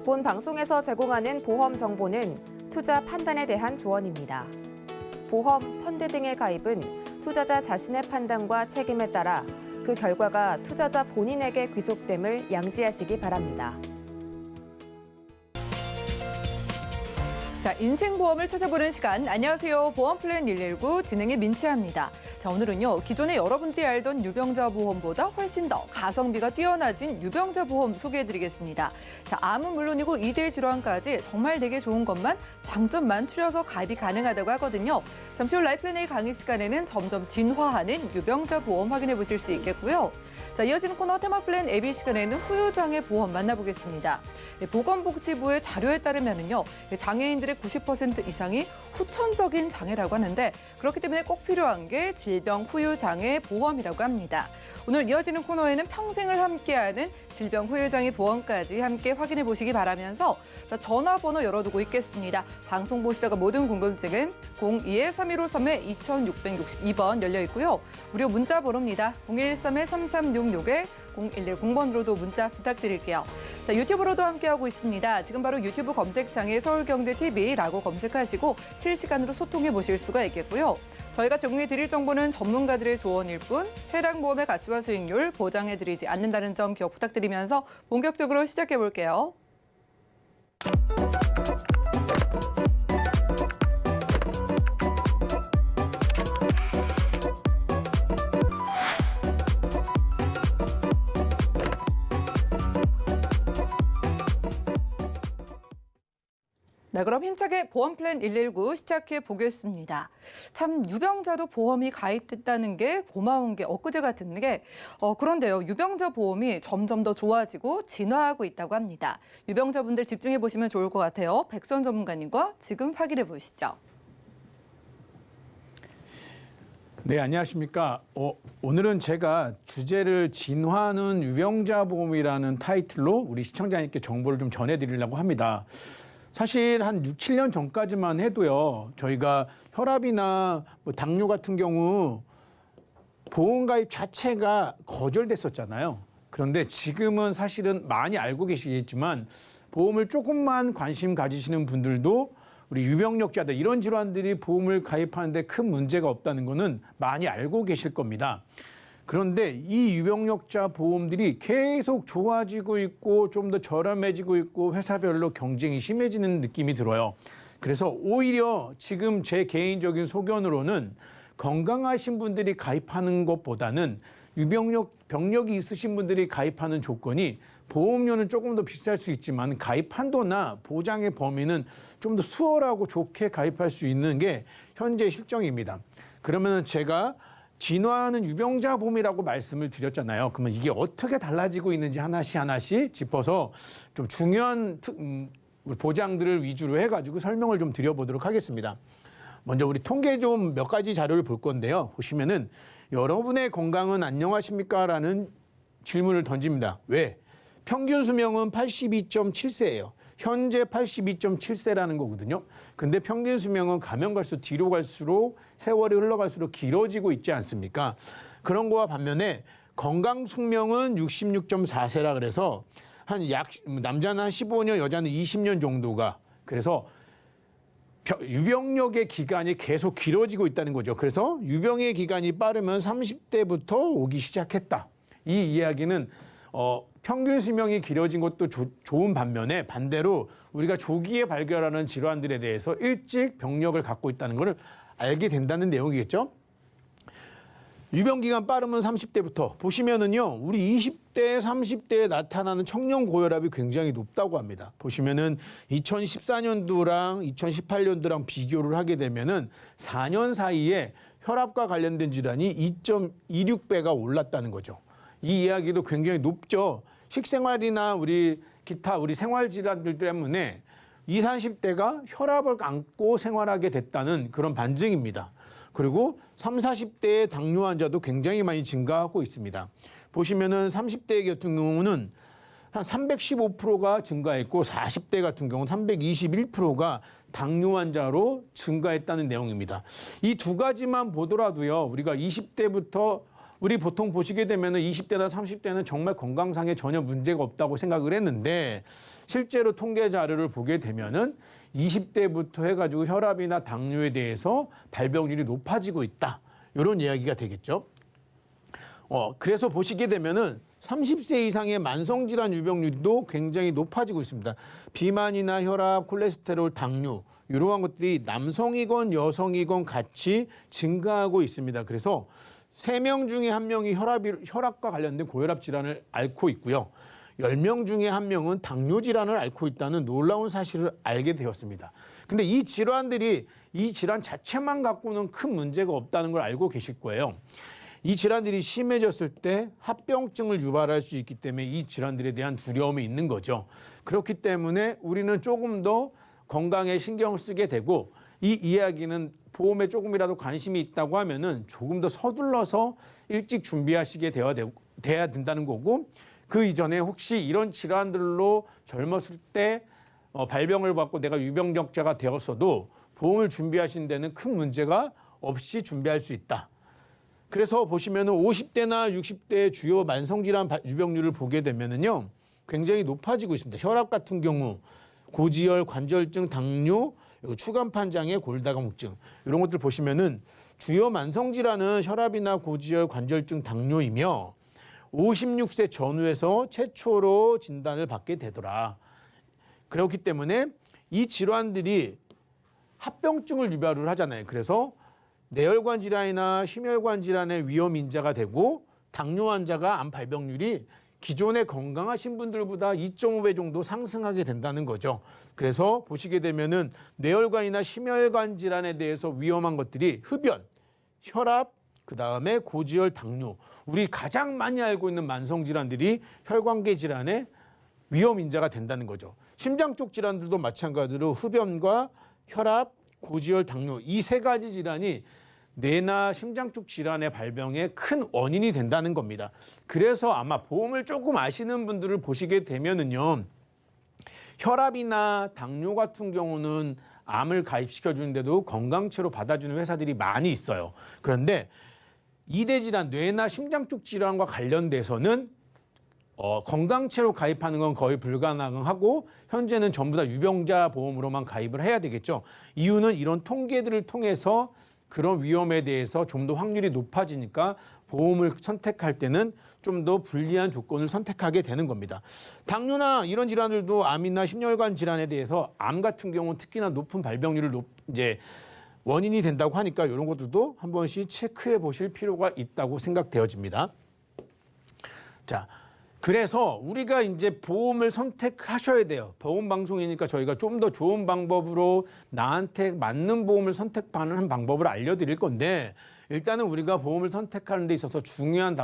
본 방송에서 제공하는 보험 정보는 투자 판단에 대한 조언입니다. 보험, 펀드 등의 가입은 투자자 자신의 판단과 책임에 따라 그 결과가 투자자 본인에게 귀속됨을 양지하시기 바랍니다. 자, 인생보험을 찾아보는 시간. 안녕하세요. 보험플랜 119 진행의 민채아입니다. 자, 오늘은요. 기존에 여러분들이 알던 유병자 보험보다 훨씬 더 가성비가 뛰어나진 유병자 보험 소개해드리겠습니다. 자, 암은 물론이고 2대 질환까지 정말 되게 좋은 것만 장점만 추려서 가입이 가능하다고 하거든요. 잠시 후 라이프 A 강의 시간에는 점점 진화하는 유병자 보험 확인해 보실 수 있겠고요. 자, 이어지는 코너 테마플랜 AB 시간에는 후유장애 보험 만나보겠습니다. 보건복지부의 자료에 따르면요, 장애인들의 90% 이상이 후천적인 장애라고 하는데 그렇기 때문에 꼭 필요한 게 질병 후유장애 보험이라고 합니다. 오늘 이어지는 코너에는 평생을 함께하는 질병 후유장애 보험까지 함께 확인해 보시기 바라면서 자, 전화번호 열어두고 있겠습니다. 방송 보시다가 모든 궁금증은 02-3153-2662번 열려 있고요. 무료 문자 번호입니다. 013-3366-0110번으로도 문자 부탁드릴게요. 자, 유튜브로도 함께하고 있습니다. 지금 바로 유튜브 검색창에 서울경제TV라고 검색하시고 실시간으로 소통해 보실 수가 있겠고요. 저희가 제공해 드릴 정보는 전문가들의 조언일 뿐 해당 보험의 가치와 수익률 보장해 드리지 않는다는 점 기억 부탁드리면서 본격적으로 시작해 볼게요. 네, 그럼 힘차게 보험플랜 119 시작해 보겠습니다. 참 유병자도 보험이 가입됐다는 게 고마운 게 엊그제 같은 게 그런데요. 유병자 보험이 점점 더 좋아지고 진화하고 있다고 합니다. 유병자분들 집중해 보시면 좋을 것 같아요. 백선 전문가님과 지금 확인해 보시죠. 네, 안녕하십니까. 오늘은 제가 주제를 진화하는 유병자 보험이라는 타이틀로 우리 시청자님께 정보를 좀 전해드리려고 합니다. 사실 한 6, 7년 전까지만 해도요. 저희가 혈압이나 당뇨 같은 경우 보험 가입 자체가 거절됐었잖아요. 그런데 지금은 사실은 많이 알고 계시겠지만 보험을 조금만 관심 가지시는 분들도 우리 유병력자들 이런 질환들이 보험을 가입하는데 큰 문제가 없다는 거는 많이 알고 계실 겁니다. 그런데 이 유병력자 보험들이 계속 좋아지고 있고 좀 더 저렴해지고 있고 회사별로 경쟁이 심해지는 느낌이 들어요. 그래서 오히려 지금 제 개인적인 소견으로는 건강하신 분들이 가입하는 것보다는 병력이 있으신 분들이 가입하는 조건이 보험료는 조금 더 비쌀 수 있지만 가입 한도나 보장의 범위는 좀 더 수월하고 좋게 가입할 수 있는 게 현재 실정입니다. 그러면 제가 진화하는 유병자 보험이라고 말씀을 드렸잖아요. 그러면 이게 어떻게 달라지고 있는지 하나씩 짚어서 좀 중요한 보장들을 위주로 해가지고 설명을 좀 드려보도록 하겠습니다. 먼저 우리 통계 좀 몇 가지 자료를 볼 건데요. 보시면은 여러분의 건강은 안녕하십니까? 라는 질문을 던집니다. 왜? 평균 수명은 82.7세예요. 현재 82.7세라는 거거든요. 근데 평균 수명은 가면 갈수록 뒤로 갈수록 세월이 흘러갈수록 길어지고 있지 않습니까? 그런 거와 반면에 건강 숙명은 66.4세라 그래서 남자는 한 15년, 여자는 20년 정도가 그래서 유병력의 기간이 계속 길어지고 있다는 거죠. 그래서 유병의 기간이 빠르면 30대부터 오기 시작했다. 이 이야기는 평균 수명이 길어진 것도 좋은 반면에 반대로 우리가 조기에 발견하는 질환들에 대해서 일찍 병력을 갖고 있다는 것을 알게 된다는 내용이겠죠. 유병기간 빠르면 30대부터 보시면은요. 우리 20대, 30대에 나타나는 청년 고혈압이 굉장히 높다고 합니다. 보시면은 2014년도랑 2018년도랑 비교를 하게 되면은 4년 사이에 혈압과 관련된 질환이 2.26배가 올랐다는 거죠. 이 이야기도 굉장히 높죠. 식생활이나 우리 생활 질환들 때문에 20, 30대가 혈압을 안고 생활하게 됐다는 그런 반증입니다. 그리고 30, 40대의 당뇨 환자도 굉장히 많이 증가하고 있습니다. 보시면은 30대 같은 경우는 한 315%가 증가했고 40대 같은 경우는 321%가 당뇨 환자로 증가했다는 내용입니다. 이 두 가지만 보더라도요. 우리가 20대부터 우리 보통 보시게 되면은 20대나 30대는 정말 건강상에 전혀 문제가 없다고 생각을 했는데 실제로 통계 자료를 보게 되면은 20대부터 해가지고 혈압이나 당뇨에 대해서 발병률이 높아지고 있다. 이런 이야기가 되겠죠. 그래서 보시게 되면은 30세 이상의 만성질환 유병률도 굉장히 높아지고 있습니다. 비만이나 혈압, 콜레스테롤, 당뇨 이러한 것들이 남성이건 여성이건 같이 증가하고 있습니다. 그래서 3명 중에 1명이 혈압과 관련된 고혈압 질환을 앓고 있고요. 10명 중에 1명은 당뇨 질환을 앓고 있다는 놀라운 사실을 알게 되었습니다. 근데 이 질환들이 이 질환 자체만 갖고는 큰 문제가 없다는 걸 알고 계실 거예요. 이 질환들이 심해졌을 때 합병증을 유발할 수 있기 때문에 이 질환들에 대한 두려움이 있는 거죠. 그렇기 때문에 우리는 조금 더 건강에 신경을 쓰게 되고 이 이야기는 보험에 조금이라도 관심이 있다고 하면은 조금 더 서둘러서 일찍 준비하시게 돼야 된다는 거고 그 이전에 혹시 이런 질환들로 젊었을 때 발병을 받고 내가 유병적자가 되었어도 보험을 준비하시는 데는 큰 문제가 없이 준비할 수 있다. 그래서 보시면은 50대나 60대 주요 만성질환 유병률을 보게 되면은요 굉장히 높아지고 있습니다. 혈압 같은 경우 고지혈, 관절증, 당뇨, 추간판 장애, 골다공증 이런 것들 보시면은 주요 만성질환은 혈압이나 고지혈, 관절증, 당뇨이며 56세 전후에서 최초로 진단을 받게 되더라. 그렇기 때문에 이 질환들이 합병증을 유발을 하잖아요. 그래서 뇌혈관 질환이나 심혈관 질환의 위험 인자가 되고 당뇨 환자가 암 발병률이 기존에 건강하신 분들보다 2.5배 정도 상승하게 된다는 거죠. 그래서 보시게 되면은 뇌혈관이나 심혈관 질환에 대해서 위험한 것들이 흡연, 혈압, 그다음에 고지혈, 당뇨. 우리 가장 많이 알고 있는 만성 질환들이 혈관계 질환의 위험 인자가 된다는 거죠. 심장 쪽 질환들도 마찬가지로 흡연과 혈압, 고지혈, 당뇨 이 3가지 질환이 뇌나 심장 쪽 질환의 발병의 큰 원인이 된다는 겁니다. 그래서 아마 보험을 조금 아시는 분들을 보시게 되면은요. 혈압이나 당뇨 같은 경우는 암을 가입시켜 주는데도 건강채로 받아주는 회사들이 많이 있어요. 그런데 2대 질환, 뇌나 심장 쪽 질환과 관련돼서는 건강채로 가입하는 건 거의 불가능하고 현재는 전부 다 유병자 보험으로만 가입을 해야 되겠죠. 이유는 이런 통계들을 통해서 그런 위험에 대해서 좀 더 확률이 높아지니까 보험을 선택할 때는 좀 더 불리한 조건을 선택하게 되는 겁니다. 당뇨나 이런 질환들도 암이나 심혈관 질환에 대해서 암 같은 경우는 특히나 높은 발병률을 이제 원인이 된다고 하니까 이런 것들도 한 번씩 체크해 보실 필요가 있다고 생각되어집니다. 자, 그래서 우리가 이제 보험을 선택하셔야 돼요. 보험 방송이니까 저희가 좀 더 좋은 방법으로 나한테 맞는 보험을 선택하는 방법을 알려드릴 건데 일단은 우리가 보험을 선택하는 데 있어서 중요한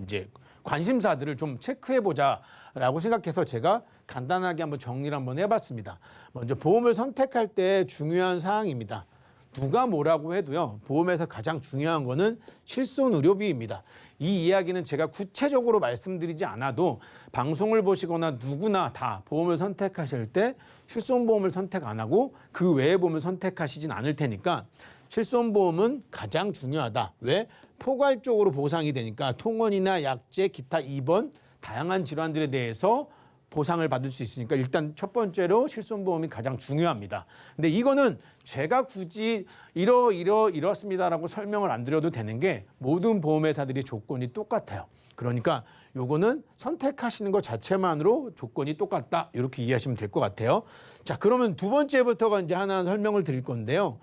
이제 관심사들을 좀 체크해 보자라고 생각해서 제가 간단하게 한번 정리를 한번 해봤습니다. 먼저 보험을 선택할 때 중요한 사항입니다. 누가 뭐라고 해도요. 보험에서 가장 중요한 거는 실손 의료비입니다. 이 이야기는 제가 구체적으로 말씀드리지 않아도 방송을 보시거나 누구나 다 보험을 선택하실 때 실손보험을 선택 안 하고 그 외의 보험을 선택하시진 않을 테니까 실손보험은 가장 중요하다. 왜? 포괄적으로 보상이 되니까 통원이나 약제, 기타 입원, 다양한 질환들에 대해서 보상을 받을 수 있으니까 일단 첫 번째로 실손보험이 가장 중요합니다. 근데 이거는 제가 굳이 이렇습니다라고 설명을 안 드려도 되는 게 모든 보험회사들이 조건이 똑같아요. 그러니까 요거는 선택하시는 것 자체만으로 조건이 똑같다. 이렇게 이해하시면 될 것 같아요. 자, 그러면 두 번째부터가 이제 하나 설명을 드릴 건데요.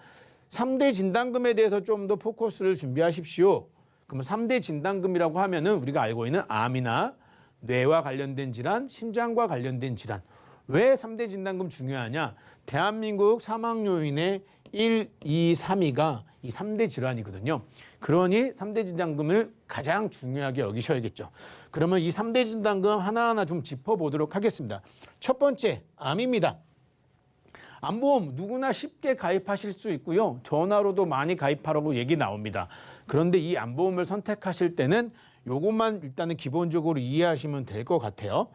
3대 진단금에 대해서 좀 더 포커스를 준비하십시오. 그러면 3대 진단금이라고 하면은 우리가 알고 있는 암이나 뇌와 관련된 질환, 심장과 관련된 질환. 왜 3대 진단금 중요하냐? 대한민국 사망 요인의 1, 2, 3위가 이 3대 질환이거든요. 그러니 3대 진단금을 가장 중요하게 여기셔야겠죠. 그러면 이 3대 진단금 하나하나 좀 짚어보도록 하겠습니다. 첫 번째, 암입니다. 암보험 누구나 쉽게 가입하실 수 있고요. 전화로도 많이 가입하라고 얘기 나옵니다. 그런데 이 암보험을 선택하실 때는 요것만 일단은 기본적으로 이해하시면 될 것 같아요.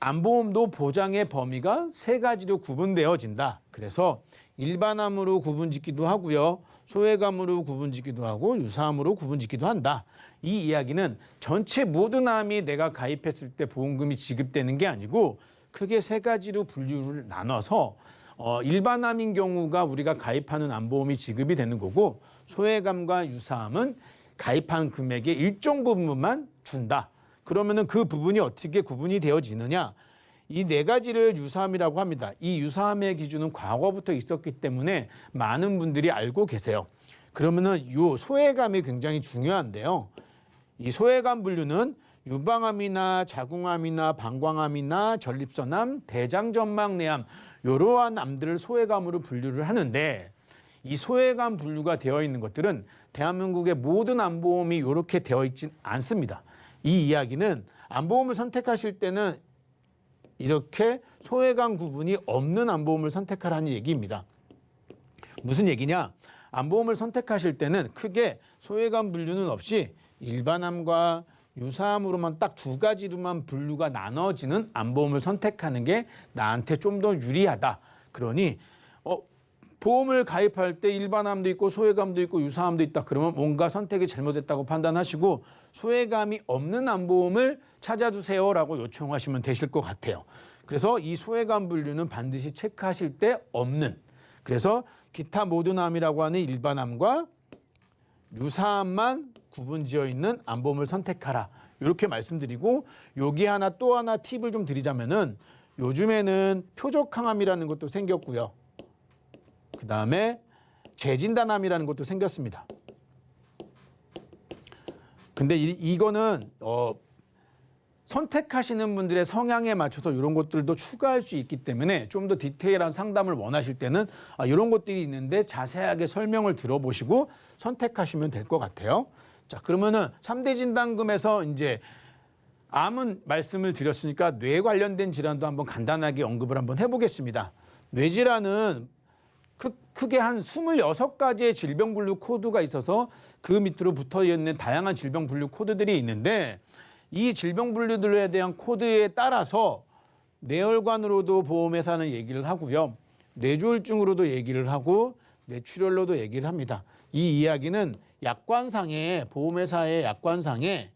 암보험도 보장의 범위가 세 가지로 구분되어진다. 그래서 일반암으로 구분짓기도 하고요. 소외감으로 구분짓기도 하고 유사암으로 구분짓기도 한다. 이 이야기는 전체 모든 암이 내가 가입했을 때 보험금이 지급되는 게 아니고 크게 세 가지로 분류를 나눠서 일반암인 경우가 우리가 가입하는 암보험이 지급이 되는 거고 소외감과 유사암은 가입한 금액의 일정 부분만 준다. 그러면은 그 부분이 어떻게 구분이 되어지느냐? 이 네 가지를 유사암이라고 합니다. 이 유사암의 기준은 과거부터 있었기 때문에 많은 분들이 알고 계세요. 그러면은 이 소외감이 굉장히 중요한데요. 이 소외감 분류는 유방암이나 자궁암이나 방광암이나 전립선암, 대장전망내암 이러한 암들을 소외감으로 분류를 하는데 이 소외감 분류가 되어 있는 것들은 대한민국의 모든 암보험이 이렇게 되어 있진 않습니다. 이 이야기는 암보험을 선택하실 때는 이렇게 소외감 구분이 없는 암보험을 선택하라는 얘기입니다. 무슨 얘기냐? 암보험을 선택하실 때는 크게 소외감 분류는 없이 일반암과 유사암으로만 딱 두 가지로만 분류가 나눠지는 암보험을 선택하는 게 나한테 좀 더 유리하다. 그러니 보험을 가입할 때 일반암도 있고 소외감도 있고 유사암도 있다. 그러면 뭔가 선택이 잘못됐다고 판단하시고 소외감이 없는 암보험을 찾아주세요라고 요청하시면 되실 것 같아요. 그래서 이 소외감 분류는 반드시 체크하실 때 없는. 그래서 기타 모든 암이라고 하는 일반암과 유사암만 구분지어 있는 암보험을 선택하라. 이렇게 말씀드리고 여기 또 하나 팁을 좀 드리자면은 요즘에는 표적항암이라는 것도 생겼고요. 그다음에 재진단암이라는 것도 생겼습니다. 근데 이거는 선택하시는 분들의 성향에 맞춰서 이런 것들도 추가할 수 있기 때문에 좀 더 디테일한 상담을 원하실 때는 이런 것들이 있는데 자세하게 설명을 들어보시고 선택하시면 될 것 같아요. 자, 그러면은 3대 진단금에서 이제 암은 말씀을 드렸으니까 뇌 관련된 질환도 한번 간단하게 언급을 한번 해보겠습니다. 뇌질환은 크게 한 26가지의 질병 분류 코드가 있어서 그 밑으로 붙어 있는 다양한 질병 분류 코드들이 있는데 이 질병 분류들에 대한 코드에 따라서 뇌혈관으로도 보험회사는 얘기를 하고요. 뇌졸중으로도 얘기를 하고 뇌출혈로도 얘기를 합니다. 이 이야기는 약관상에 보험회사의 약관상에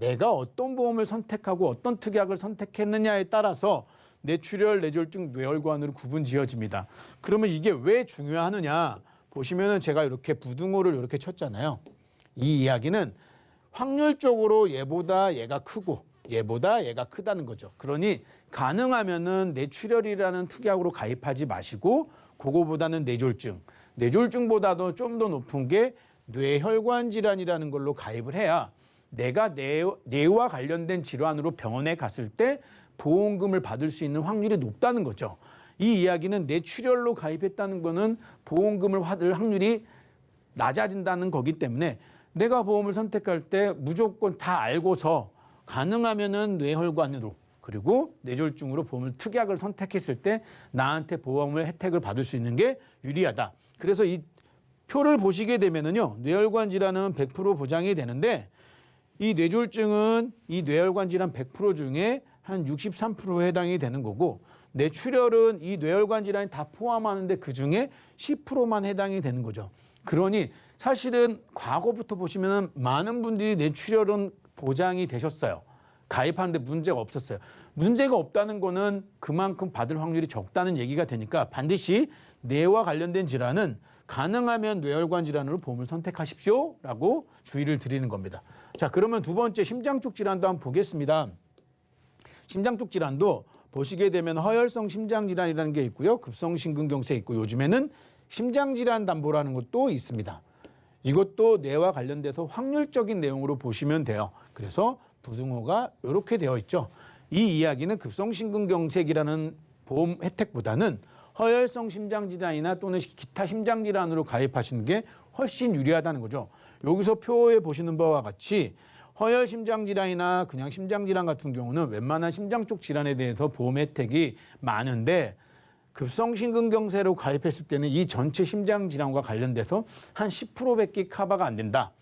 내가 어떤 보험을 선택하고 어떤 특약을 선택했느냐에 따라서 뇌출혈, 뇌졸중, 뇌혈관으로 구분 지어집니다. 그러면 이게 왜 중요하느냐? 보시면은 제가 이렇게 부등호를 이렇게 쳤잖아요. 이 이야기는 확률적으로 얘보다 얘가 크고 얘보다 얘가 크다는 거죠. 그러니 가능하면은 뇌출혈이라는 특약으로 가입하지 마시고 그거보다는 뇌졸중, 뇌졸중보다도 좀 더 높은 게 뇌혈관 질환이라는 걸로 가입을 해야 내가 뇌와 관련된 질환으로 병원에 갔을 때 보험금을 받을 수 있는 확률이 높다는 거죠. 이 이야기는 뇌출혈로 가입했다는 거는 보험금을 받을 확률이 낮아진다는 거기 때문에 내가 보험을 선택할 때 무조건 다 알고서 가능하면은 뇌혈관으로 그리고 뇌졸중으로 보험을 특약을 선택했을 때 나한테 보험을 혜택을 받을 수 있는 게 유리하다. 그래서 이 표를 보시게 되면은요, 뇌혈관 질환은 100% 보장이 되는데 이 뇌졸중은 이 뇌혈관 질환 100% 중에 한 63%에 해당이 되는 거고 뇌출혈은 이 뇌혈관 질환이 다 포함하는데 그중에 10%만 해당이 되는 거죠. 그러니 사실은 과거부터 보시면 많은 분들이 뇌출혈은 보장이 되셨어요. 가입하는데 문제가 없었어요. 문제가 없다는 거는 그만큼 받을 확률이 적다는 얘기가 되니까 반드시 뇌와 관련된 질환은 가능하면 뇌혈관 질환으로 보험을 선택하십시오라고 주의를 드리는 겁니다. 자, 그러면 두 번째 심장 쪽 질환도 한번 보겠습니다. 심장 쪽 질환도 보시게 되면 허혈성 심장 질환이라는 게 있고요. 급성 심근경색 있고 요즘에는 심장 질환 담보라는 것도 있습니다. 이것도 뇌와 관련돼서 확률적인 내용으로 보시면 돼요. 그래서 부등호가 이렇게 되어 있죠. 이 이야기는 급성 심근경색이라는 보험 혜택보다는 허혈성 심장질환이나 또는 기타 심장질환으로 가입하시는 게 훨씬 유리하다는 거죠. 여기서 표에 보시는 바와 같이 허혈 심장질환이나 그냥 심장질환 같은 경우는 웬만한 심장 쪽 질환에 대해서 보험 혜택이 많은데 급성 심근경색으로 가입했을 때는 이 전체 심장질환과 관련돼서 한 10%밖에 커버가 안 된다.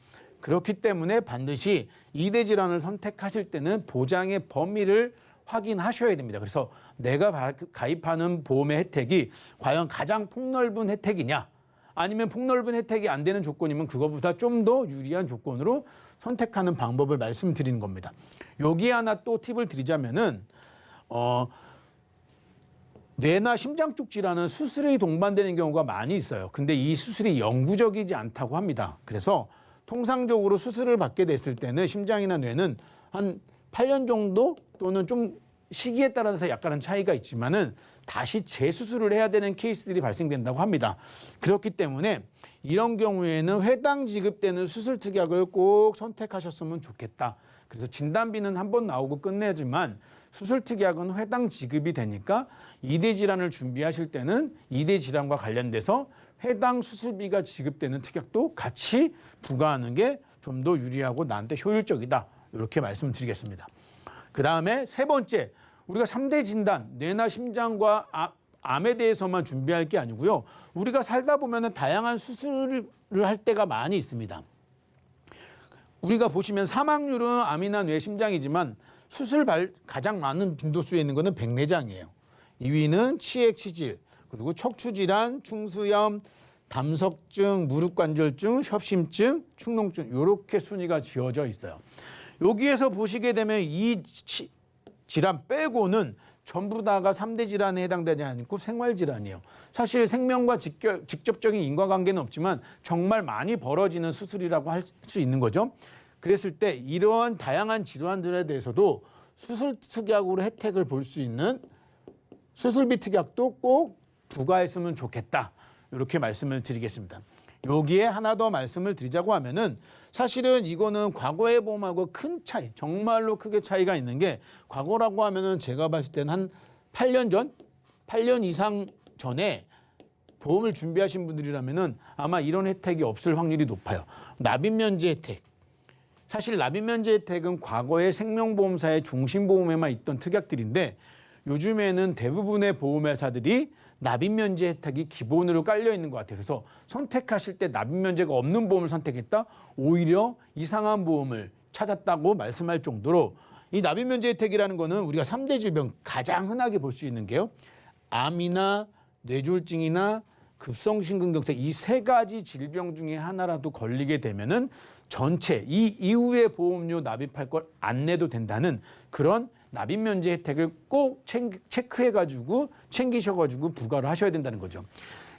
그렇기 때문에 반드시 2대 질환을 선택하실 때는 보장의 범위를 확인하셔야 됩니다. 그래서 내가 가입하는 보험의 혜택이 과연 가장 폭넓은 혜택이냐, 아니면 폭넓은 혜택이 안 되는 조건이면 그거보다 좀 더 유리한 조건으로 선택하는 방법을 말씀드리는 겁니다. 여기 하나 또 팁을 드리자면은 뇌나 심장 쪽 질환은 수술이 동반되는 경우가 많이 있어요. 근데 이 수술이 영구적이지 않다고 합니다. 그래서 통상적으로 수술을 받게 됐을 때는 심장이나 뇌는 한 8년 정도 또는 좀 시기에 따라서 약간은 차이가 있지만은 다시 재수술을 해야 되는 케이스들이 발생된다고 합니다. 그렇기 때문에 이런 경우에는 회당 지급되는 수술 특약을 꼭 선택하셨으면 좋겠다. 그래서 진단비는 한 번 나오고 끝내지만 수술 특약은 회당 지급이 되니까 2대 질환을 준비하실 때는 2대 질환과 관련돼서 회당 수술비가 지급되는 특약도 같이 부과하는 게 좀 더 유리하고 나한테 효율적이다. 이렇게 말씀드리겠습니다. 그 다음에 세 번째, 우리가 3대 진단, 뇌나 심장과 암에 대해서만 준비할 게 아니고요. 우리가 살다 보면은 다양한 수술을 할 때가 많이 있습니다. 우리가 보시면 사망률은 암이나 뇌, 심장이지만 수술 가장 많은 빈도수에 있는 거는 백내장이에요. 2위는 치액, 치질, 그리고 척추질환, 충수염, 담석증, 무릎관절증, 협심증, 축농증 이렇게 순위가 지어져 있어요. 여기에서 보시게 되면 이 질환 빼고는 전부 다가 3대 질환에 해당되지 않고 생활질환이에요. 사실 생명과 직접적인 인과관계는 없지만 정말 많이 벌어지는 수술이라고 할 수 있는 거죠. 그랬을 때 이러한 다양한 질환들에 대해서도 수술 특약으로 혜택을 볼 수 있는 수술비 특약도 꼭 부과했으면 좋겠다. 이렇게 말씀을 드리겠습니다. 여기에 하나 더 말씀을 드리자고 하면은 사실은 이거는 과거의 보험하고 큰 차이, 정말로 크게 차이가 있는 게 과거라고 하면은 제가 봤을 때는 한 8년 전, 8년 이상 전에 보험을 준비하신 분들이라면은 아마 이런 혜택이 없을 확률이 높아요. 납입면제 혜택. 사실 납입면제 혜택은 과거의 생명보험사의 종신보험에만 있던 특약들인데 요즘에는 대부분의 보험회사들이 납입면제 혜택이 기본으로 깔려 있는 것 같아요. 그래서 선택하실 때 납입면제가 없는 보험을 선택했다? 오히려 이상한 보험을 찾았다고 말씀할 정도로 이 납입면제 혜택이라는 거는 우리가 3대 질병 가장 흔하게 볼 수 있는 게요. 암이나 뇌졸중이나 급성심근경색 이 세 가지 질병 중에 하나라도 걸리게 되면은 전체 이 이후에 보험료 납입할 걸 안 내도 된다는 그런 납입면제 혜택을 꼭 체크해가지고 챙기셔가지고 부과를 하셔야 된다는 거죠.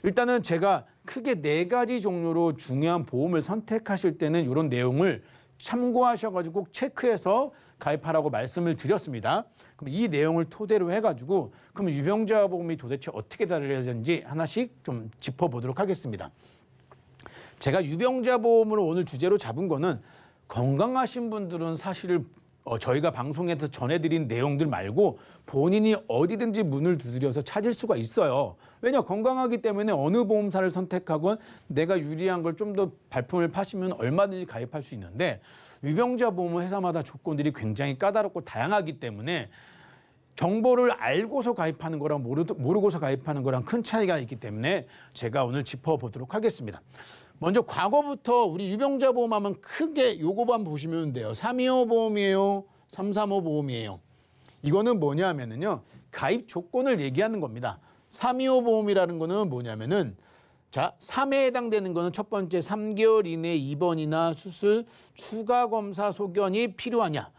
일단은 제가 크게 4가지 종류로 중요한 보험을 선택하실 때는 이런 내용을 참고하셔가지고 꼭 체크해서 가입하라고 말씀을 드렸습니다. 그럼 이 내용을 토대로 해가지고 그럼 유병자 보험이 도대체 어떻게 다르야 되는지 하나씩 좀 짚어보도록 하겠습니다. 제가 유병자 보험을 오늘 주제로 잡은 거는 건강하신 분들은 사실 저희가 방송에서 전해드린 내용들 말고 본인이 어디든지 문을 두드려서 찾을 수가 있어요. 왜냐 건강하기 때문에 어느 보험사를 선택하건 내가 유리한 걸 좀 더 발품을 파시면 얼마든지 가입할 수 있는데 유병자 보험 회사마다 조건들이 굉장히 까다롭고 다양하기 때문에 정보를 알고서 가입하는 거랑 모르고서 가입하는 거랑 큰 차이가 있기 때문에 제가 오늘 짚어보도록 하겠습니다. 먼저 과거부터 우리 유병자 보험하면 크게 요거만 보시면 돼요. 325 보험이에요. 335 보험이에요. 이거는 뭐냐면은요. 가입 조건을 얘기하는 겁니다. 325 보험이라는 거는 뭐냐면은 자, 3에 해당되는 거는 첫 번째 3개월 이내 입원이나 수술, 추가 검사 소견이 필요하냐.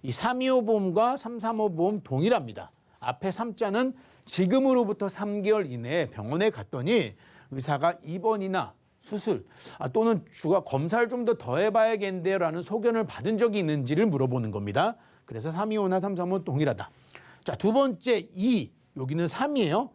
이 325 보험과 335 보험 동일합니다. 앞에 3자는 지금으로부터 3개월 이내에 병원에 갔더니 의사가 입원이나 수술 또는 추가 검사를 좀 더 해봐야겠는데요 라는 소견을 받은 적이 있는지를 물어보는 겁니다. 그래서 325나 335는 동일하다. 자, 두 번째 2, 여기는 3이에요.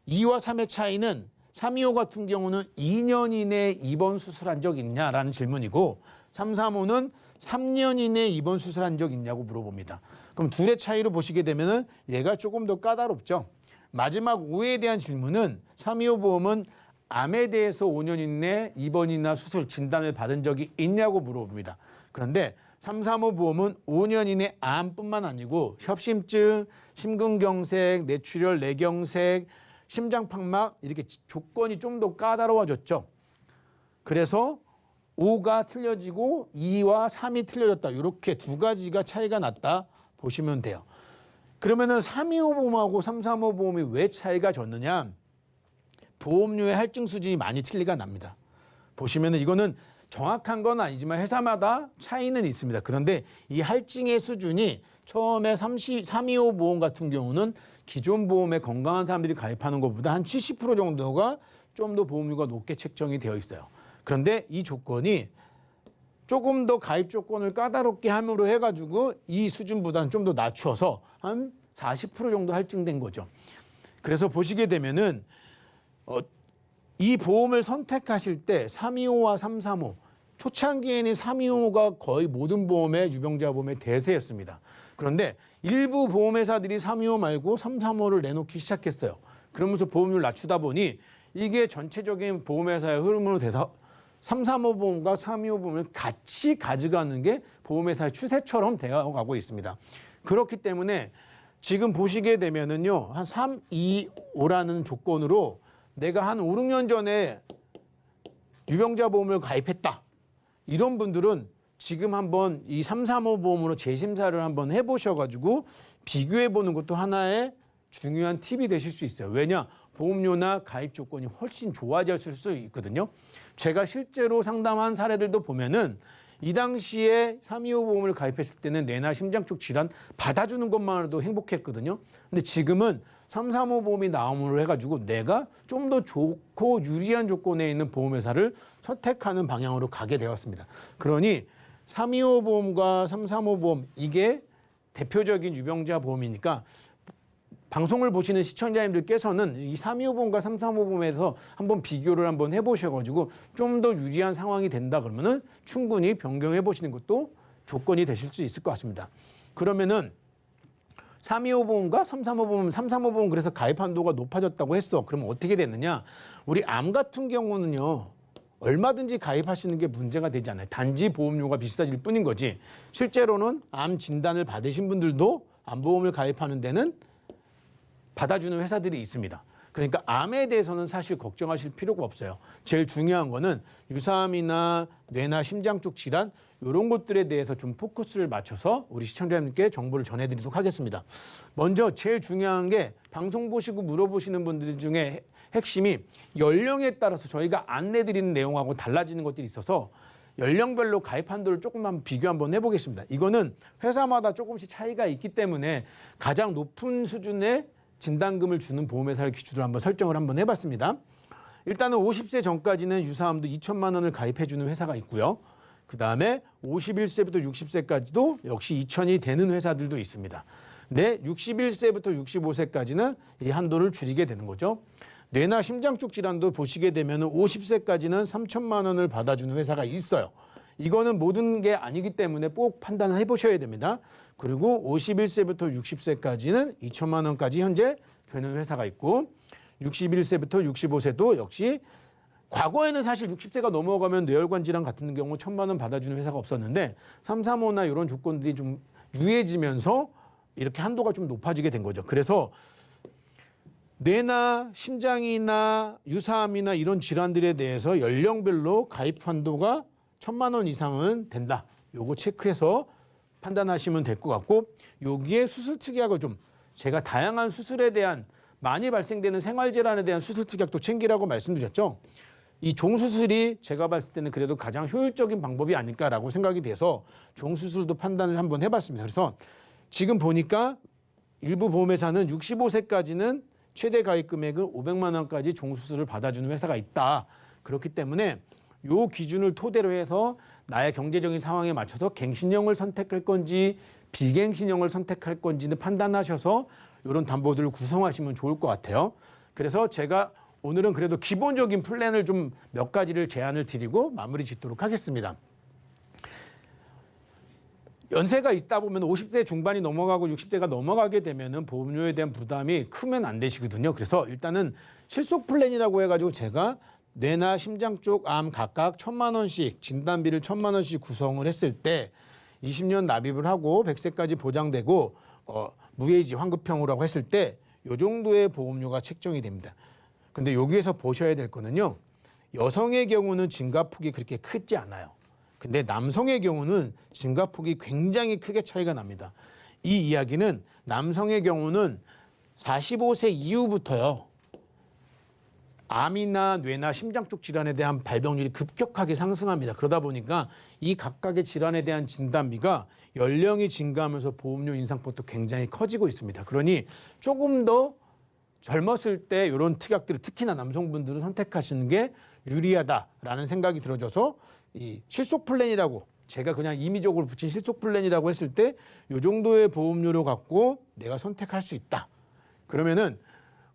2와 3의 차이는 325 같은 경우는 2년 이내에 입원 수술한 적 있냐라는 질문이고 335는 3년 이내에 입원 수술한 적 있냐고 물어봅니다. 그럼 둘의 차이로 보시게 되면은 얘가 조금 더 까다롭죠. 마지막 5에 대한 질문은 325 보험은 암에 대해서 5년 이내 입원이나 수술 진단을 받은 적이 있냐고 물어봅니다. 그런데 335 보험은 5년 이내 암뿐만 아니고 협심증, 심근경색, 뇌출혈, 뇌경색, 심장팍막 이렇게 조건이 좀 더 까다로워졌죠. 그래서 5가 틀려지고 2와 3이 틀려졌다. 이렇게 두 가지가 차이가 났다 보시면 돼요. 그러면은 325 보험하고 335 보험이 왜 차이가 졌느냐? 보험료의 할증 수준이 많이 틀리가 납니다. 보시면은 이거는 정확한 건 아니지만 회사마다 차이는 있습니다. 그런데 이 할증의 수준이 처음에 325 보험 같은 경우는 기존 보험에 건강한 사람들이 가입하는 것보다 한 70% 정도가 좀 더 보험료가 높게 책정이 되어 있어요. 그런데 이 조건이 조금 더 가입 조건을 까다롭게 함으로 해가지고 이 수준보다는 좀 더 낮춰서 한 40% 정도 할증된 거죠. 그래서 보시게 되면은 이 보험을 선택하실 때 325와 335 초창기에는 325가 거의 모든 보험의 유병자 보험의 대세였습니다. 그런데 일부 보험회사들이 325 말고 335를 내놓기 시작했어요. 그러면서 보험료를 낮추다 보니 이게 전체적인 보험회사의 흐름으로 돼서 335 보험과 325 보험을 같이 가져가는 게 보험회사의 추세처럼 되어가고 있습니다. 그렇기 때문에 지금 보시게 되면은요, 한 325라는 조건으로 내가 한 5, 6년 전에 유병자 보험을 가입했다. 이런 분들은 지금 한번 이 335 보험으로 재심사를 한번 해보셔가지고 비교해보는 것도 하나의 중요한 팁이 되실 수 있어요. 왜냐? 보험료나 가입 조건이 훨씬 좋아졌을 수 있거든요. 제가 실제로 상담한 사례들도 보면은 이 당시에 325 보험을 가입했을 때는 뇌나 심장 쪽 질환 받아주는 것만으로도 행복했거든요. 근데 지금은 335 보험이 나옴으로 해가지고 내가 좀 더 좋고 유리한 조건에 있는 보험회사를 선택하는 방향으로 가게 되었습니다. 그러니 325 보험과 335 보험 이게 대표적인 유병자 보험이니까 방송을 보시는 시청자님들께서는 이 325 보험과 335 보험에서 한번 비교를 한번 해보셔가지고 좀 더 유리한 상황이 된다 그러면은 충분히 변경해 보시는 것도 조건이 되실 수 있을 것 같습니다. 그러면은 325 보험과 335 보험, 335 보험 그래서 가입 한도가 높아졌다고 했어. 그러면 어떻게 됐느냐? 우리 암 같은 경우는요. 얼마든지 가입하시는 게 문제가 되지 않아요. 단지 보험료가 비싸질 뿐인 거지. 실제로는 암 진단을 받으신 분들도 암보험을 가입하는 데는 받아주는 회사들이 있습니다. 그러니까 암에 대해서는 사실 걱정하실 필요가 없어요. 제일 중요한 거는 유사암이나 뇌나 심장 쪽 질환 이런 것들에 대해서 좀 포커스를 맞춰서 우리 시청자님께 정보를 전해드리도록 하겠습니다. 먼저 제일 중요한 게 방송 보시고 물어보시는 분들 중에 핵심이 연령에 따라서 저희가 안내드리는 내용하고 달라지는 것들이 있어서 연령별로 가입 한도를 조금만 비교 한번 해보겠습니다. 이거는 회사마다 조금씩 차이가 있기 때문에 가장 높은 수준의 진단금을 주는 보험회사를 기준으로 한번 설정을 한번 해봤습니다. 일단은 50세 전까지는 유사암도 2천만 원을 가입해주는 회사가 있고요. 그 다음에 51세부터 60세까지도 역시 2천이 되는 회사들도 있습니다. 근데 61세부터 65세까지는 이 한도를 줄이게 되는 거죠. 뇌나 심장 쪽 질환도 보시게 되면 50세까지는 3천만 원을 받아주는 회사가 있어요. 이거는 모든 게 아니기 때문에 꼭 판단을 해보셔야 됩니다. 그리고 51세부터 60세까지는 2천만 원까지 현재 되는 회사가 있고 61세부터 65세도 역시 과거에는 사실 60세가 넘어가면 뇌혈관 질환 같은 경우 1,000만 원 받아주는 회사가 없었는데 335나 이런 조건들이 좀 유해지면서 이렇게 한도가 좀 높아지게 된 거죠. 그래서 뇌나 심장이나 유사암이나 이런 질환들에 대해서 연령별로 가입 한도가 1,000만 원 이상은 된다. 요거 체크해서 판단하시면 될 것 같고 여기에 수술 특약을 좀 제가 다양한 수술에 대한 많이 발생되는 생활질환에 대한 수술 특약도 챙기라고 말씀드렸죠. 이 종수술이 제가 봤을 때는 그래도 가장 효율적인 방법이 아닐까라고 생각이 돼서 종수술도 판단을 한번 해봤습니다. 그래서 지금 보니까 일부 보험회사는 65세까지는 최대 가입 금액을 500만 원까지 종수술을 받아주는 회사가 있다. 그렇기 때문에 요 기준을 토대로 해서 나의 경제적인 상황에 맞춰서 갱신형을 선택할 건지 비갱신형을 선택할 건지는 판단하셔서 이런 담보들을 구성하시면 좋을 것 같아요. 그래서 제가 오늘은 그래도 기본적인 플랜을 좀 몇 가지를 제안을 드리고 마무리 짓도록 하겠습니다. 연세가 있다 보면 50대 중반이 넘어가고 60대가 넘어가게 되면은 보험료에 대한 부담이 크면 안 되시거든요. 그래서 일단은 실속 플랜이라고 해가지고 제가 뇌나 심장 쪽 암 각각 1,000만 원씩 진단비를 1,000만 원씩 구성을 했을 때 20년 납입을 하고 100세까지 보장되고 무해지 환급형으로 했을 때 이 정도의 보험료가 책정이 됩니다. 근데 여기에서 보셔야 될 거는요. 여성의 경우는 증가폭이 그렇게 크지 않아요. 근데 남성의 경우는 증가폭이 굉장히 크게 차이가 납니다. 이 이야기는 남성의 경우는 45세 이후부터요. 암이나 뇌나 심장 쪽 질환에 대한 발병률이 급격하게 상승합니다. 그러다 보니까 이 각각의 질환에 대한 진단비가 연령이 증가하면서 보험료 인상폭도 굉장히 커지고 있습니다. 그러니 조금 더 젊었을 때 이런 특약들을 특히나 남성분들은 선택하시는 게 유리하다라는 생각이 들어져서 이 실속 플랜이라고 제가 그냥 임의적으로 붙인 실속 플랜이라고 했을 때 이 정도의 보험료를 갖고 내가 선택할 수 있다. 그러면은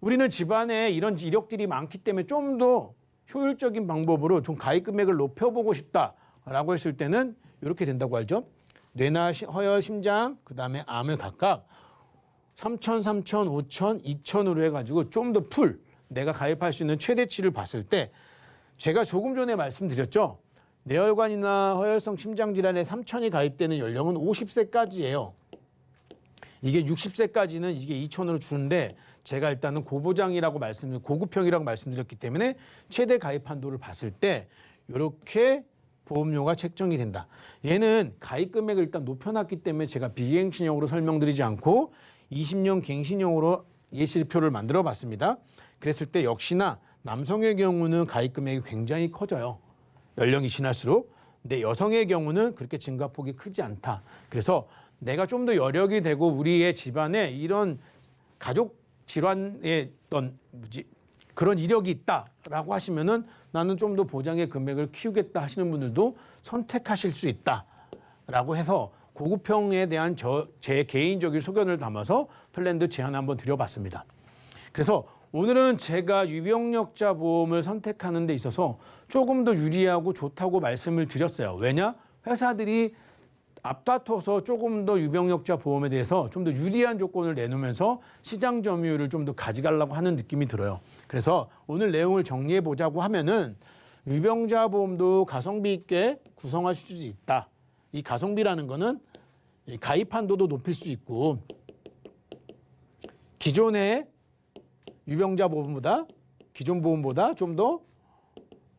우리는 집안에 이런 이력들이 많기 때문에 좀 더 효율적인 방법으로 좀 가입 금액을 높여보고 싶다라고 했을 때는 이렇게 된다고 알죠. 뇌나 허혈, 심장, 그다음에 암을 각각 3,000, 3,000, 5,000, 2,000으로 해가지고 좀 더 풀 내가 가입할 수 있는 최대치를 봤을 때 제가 조금 전에 말씀드렸죠. 뇌혈관이나 허혈성 심장질환에 3,000이 가입되는 연령은 50세까지예요. 이게 60세까지는 이게 2,000으로 주는데 제가 일단은 고보장이라고 고급형이라고 말씀드렸기 때문에 최대 가입 한도를 봤을 때 이렇게 보험료가 책정이 된다. 얘는 가입 금액을 일단 높여놨기 때문에 제가 비갱신형으로 설명드리지 않고 20년 갱신형으로 예시표를 만들어 봤습니다. 그랬을 때 역시나 남성의 경우는 가입 금액이 굉장히 커져요. 연령이 지날수록. 근데 여성의 경우는 그렇게 증가폭이 크지 않다. 그래서 내가 좀 더 여력이 되고 우리의 집안에 이런 가족 질환의 어떤 그런 이력이 있다라고 하시면은 나는 좀 더 보장의 금액을 키우겠다 하시는 분들도 선택하실 수 있다라고 해서 고급형에 대한 제 개인적인 소견을 담아서 플랜드 제안 한번 드려봤습니다. 그래서 오늘은 제가 유병력자 보험을 선택하는 데 있어서 조금 더 유리하고 좋다고 말씀을 드렸어요. 왜냐? 회사들이 앞다퉈서 조금 더 유병력자 보험에 대해서 좀 더 유리한 조건을 내놓으면서 시장 점유율을 좀 더 가져가려고 하는 느낌이 들어요. 그래서 오늘 내용을 정리해 보자고 하면은 유병자 보험도 가성비 있게 구성하실 수 있다. 이 가성비라는 거는 가입 한도도 높일 수 있고 기존의 유병자 보험보다 기존 보험보다 좀 더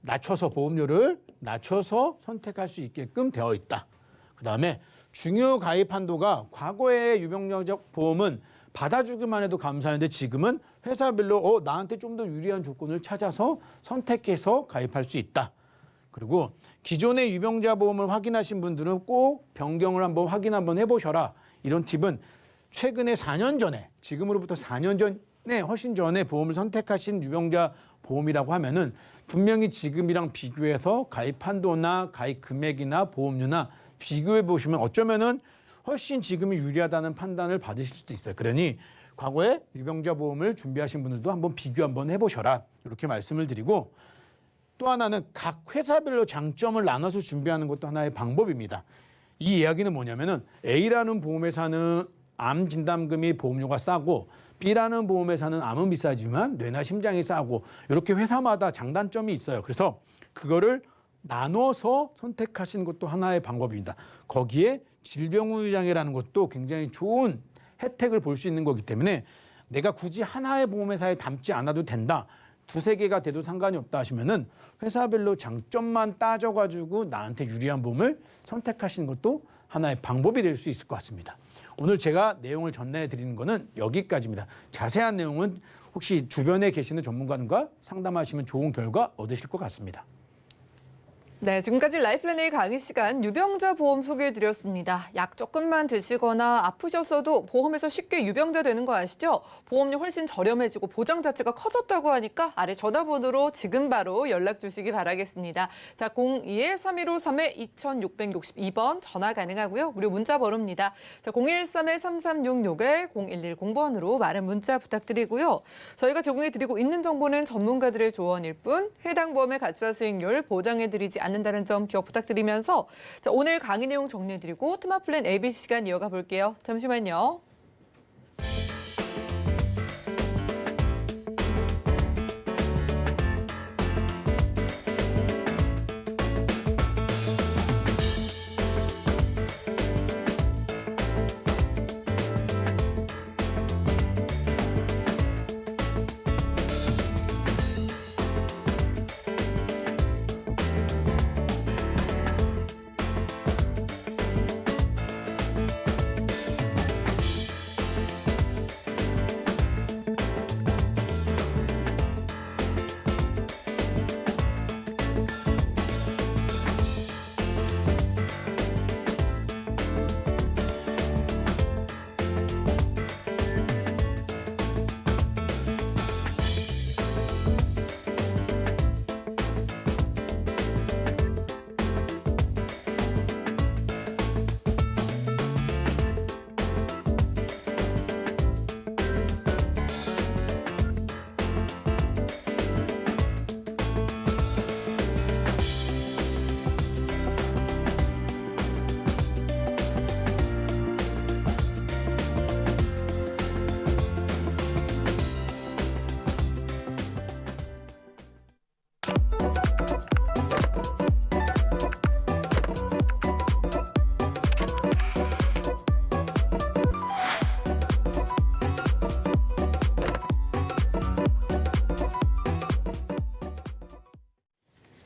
낮춰서 보험료를 낮춰서 선택할 수 있게끔 되어 있다. 그다음에 중요 가입 한도가 과거의 유병자 보험은 받아주기만 해도 감사한데 지금은 회사별로 나한테 좀 더 유리한 조건을 찾아서 선택해서 가입할 수 있다. 그리고 기존의 유병자 보험을 확인하신 분들은 꼭 변경을 한번 해보셔라. 이런 팁은 최근에 4년 전에 지금으로부터 4년 전에 훨씬 전에 보험을 선택하신 유병자 보험이라고 하면은 분명히 지금이랑 비교해서 가입 한도나 가입 금액이나 보험료나 비교해 보시면 어쩌면은 훨씬 지금이 유리하다는 판단을 받으실 수도 있어요. 그러니 과거에 유병자 보험을 준비하신 분들도 한번 비교 한번 해보셔라. 이렇게 말씀을 드리고 또 하나는 각 회사별로 장점을 나눠서 준비하는 것도 하나의 방법입니다. 이 이야기는 뭐냐면은 A라는 보험회사는 암 진단금이 보험료가 싸고 B라는 보험회사는 암은 비싸지만 뇌나 심장이 싸고 이렇게 회사마다 장단점이 있어요. 그래서 그거를 나눠서 선택하시는 것도 하나의 방법입니다. 거기에 질병후유장애라는 것도 굉장히 좋은 혜택을 볼 수 있는 거기 때문에 내가 굳이 하나의 보험회사에 담지 않아도 된다. 두세 개가 돼도 상관이 없다 하시면은 회사별로 장점만 따져가지고 나한테 유리한 보험을 선택하시는 것도 하나의 방법이 될 수 있을 것 같습니다. 오늘 제가 내용을 전해드리는 거는 여기까지입니다. 자세한 내용은 혹시 주변에 계시는 전문가님과 상담하시면 좋은 결과 얻으실 것 같습니다. 네, 지금까지 라이플랜의 강의 시간 유병자 보험 소개해드렸습니다. 약 조금만 드시거나 아프셨어도 보험에서 쉽게 유병자 되는 거 아시죠? 보험료 훨씬 저렴해지고 보장 자체가 커졌다고 하니까 아래 전화번호로 지금 바로 연락 주시기 바라겠습니다. 자, 02-3153-2662번 전화 가능하고요. 무료 문자 번호입니다. 자, 013-3366-0110번으로 많은 문자 부탁드리고요. 저희가 제공해드리고 있는 정보는 전문가들의 조언일 뿐 해당 보험의 가치와 수익률 보장해드리지 않는다는 점 기억 부탁드리면서 자, 오늘 강의 내용 정리해드리고 트마플랜 ABC 시간 이어가 볼게요. 잠시만요.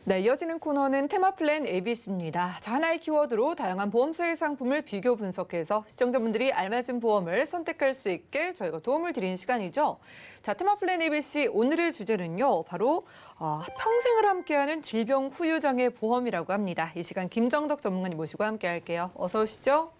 네, 이어지는 코너는 테마플랜 ABC입니다. 자, 하나의 키워드로 다양한 보험사의 상품을 비교 분석해서 시청자분들이 알맞은 보험을 선택할 수 있게 저희가 도움을 드리는 시간이죠. 자, 테마플랜 ABC 오늘의 주제는요. 바로 평생을 함께하는 질병 후유장애 보험이라고 합니다. 이 시간 김정덕 전문가님 모시고 함께할게요. 어서 오시죠.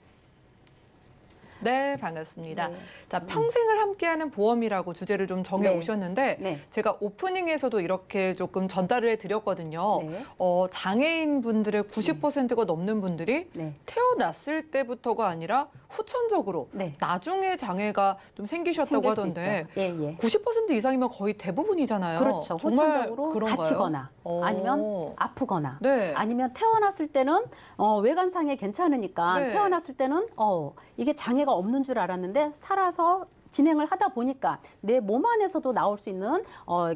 네, 반갑습니다. 네. 자, 평생을 함께하는 보험이라고 주제를 좀 정해 네. 오셨는데 네. 제가 오프닝에서도 이렇게 조금 전달을 해드렸거든요. 네. 장애인 분들의 90%가 넘는 분들이 네. 태어났을 때부터가 아니라 후천적으로 네. 나중에 장애가 좀 생기셨다고 생길 수 하던데 있죠. 예, 예. 90% 이상이면 거의 대부분이잖아요. 그렇죠. 정말 후천적으로 그런가요? 다치거나 오. 아니면 아프거나 네. 아니면 태어났을 때는 외관상에 괜찮으니까 네. 태어났을 때는 이게 장애가 없는 줄 알았는데 살아서 진행을 하다 보니까 내 몸 안에서도 나올 수 있는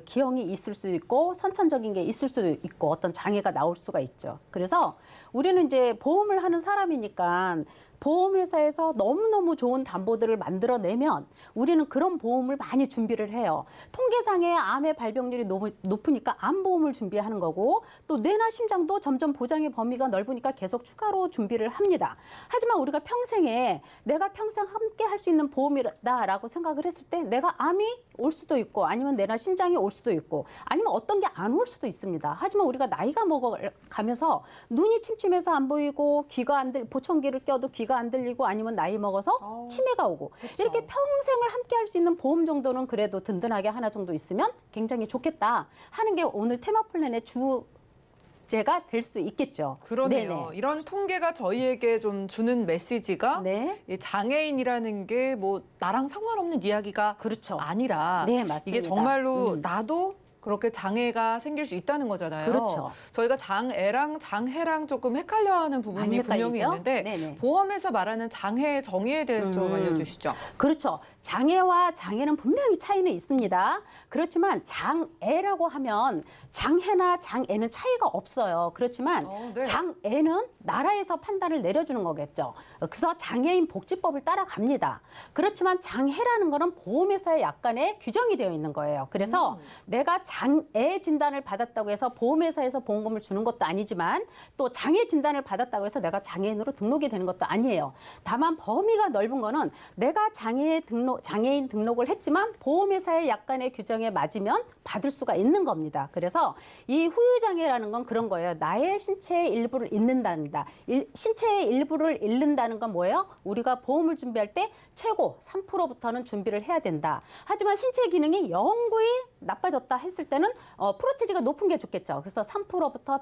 기형이 있을 수 있고 선천적인 게 있을 수도 있고 어떤 장애가 나올 수가 있죠. 그래서 우리는 이제 보험을 하는 사람이니까 보험회사에서 너무너무 좋은 담보들을 만들어내면 우리는 그런 보험을 많이 준비를 해요. 통계상의 암의 발병률이 높으니까 암보험을 준비하는 거고 또 뇌나 심장도 점점 보장의 범위가 넓으니까 계속 추가로 준비를 합니다. 하지만 우리가 평생에 내가 평생 함께 할 수 있는 보험이다라고 생각을 했을 때 내가 암이 올 수도 있고 아니면 뇌나 심장이 올 수도 있고 아니면 어떤 게 안 올 수도 있습니다. 하지만 우리가 나이가 먹어가면서 눈이 침침해서 안 보이고 귀가 안 보청기를 껴도 귀가 안 들리고 아니면 나이 먹어서 치매가 오고 그쵸. 이렇게 평생을 함께 할 수 있는 보험 정도는 그래도 든든하게 하나 정도 있으면 굉장히 좋겠다 하는 게 오늘 테마플랜의 주제가 될 수 있겠죠. 그러네요. 네네. 이런 통계가 저희에게 좀 주는 메시지가 네, 이 장애인이라는 게 뭐 나랑 상관없는 이야기가 그렇죠. 아니라 네, 맞습니다. 이게 정말로 나도 그렇게 장애가 생길 수 있다는 거잖아요. 그렇죠. 저희가 장애랑 장해랑 조금 헷갈려하는 부분이 많이 분명히 헷갈리죠? 있는데 네네. 보험에서 말하는 장애의 정의에 대해서 좀 알려주시죠. 그렇죠. 장애와 장애는 분명히 차이는 있습니다. 그렇지만 장애라고 하면 장해나 장애는 차이가 없어요. 그렇지만 네. 장애는 나라에서 판단을 내려주는 거겠죠. 그래서 장애인 복지법을 따라갑니다. 그렇지만 장해라는 거는 보험회사의 약간의 규정이 되어 있는 거예요. 그래서 내가 장애 진단을 받았다고 해서 보험회사에서 보험금을 주는 것도 아니지만 또 장애 진단을 받았다고 해서 내가 장애인으로 등록이 되는 것도 아니에요. 다만 범위가 넓은 거는 내가 장애인 등록을 했지만 보험회사의 약간의 규정에 맞으면 받을 수가 있는 겁니다. 그래서 이 후유장애라는 건 그런 거예요. 나의 신체의 일부를 잃는답니다. 신체의 일부를 잃는다는 건 뭐예요? 우리가 보험을 준비할 때 최고 3%부터는 준비를 해야 된다. 하지만 신체 기능이 영구히 나빠졌다 했을 때는 프로테지가 높은 게 좋겠죠. 그래서 3%부터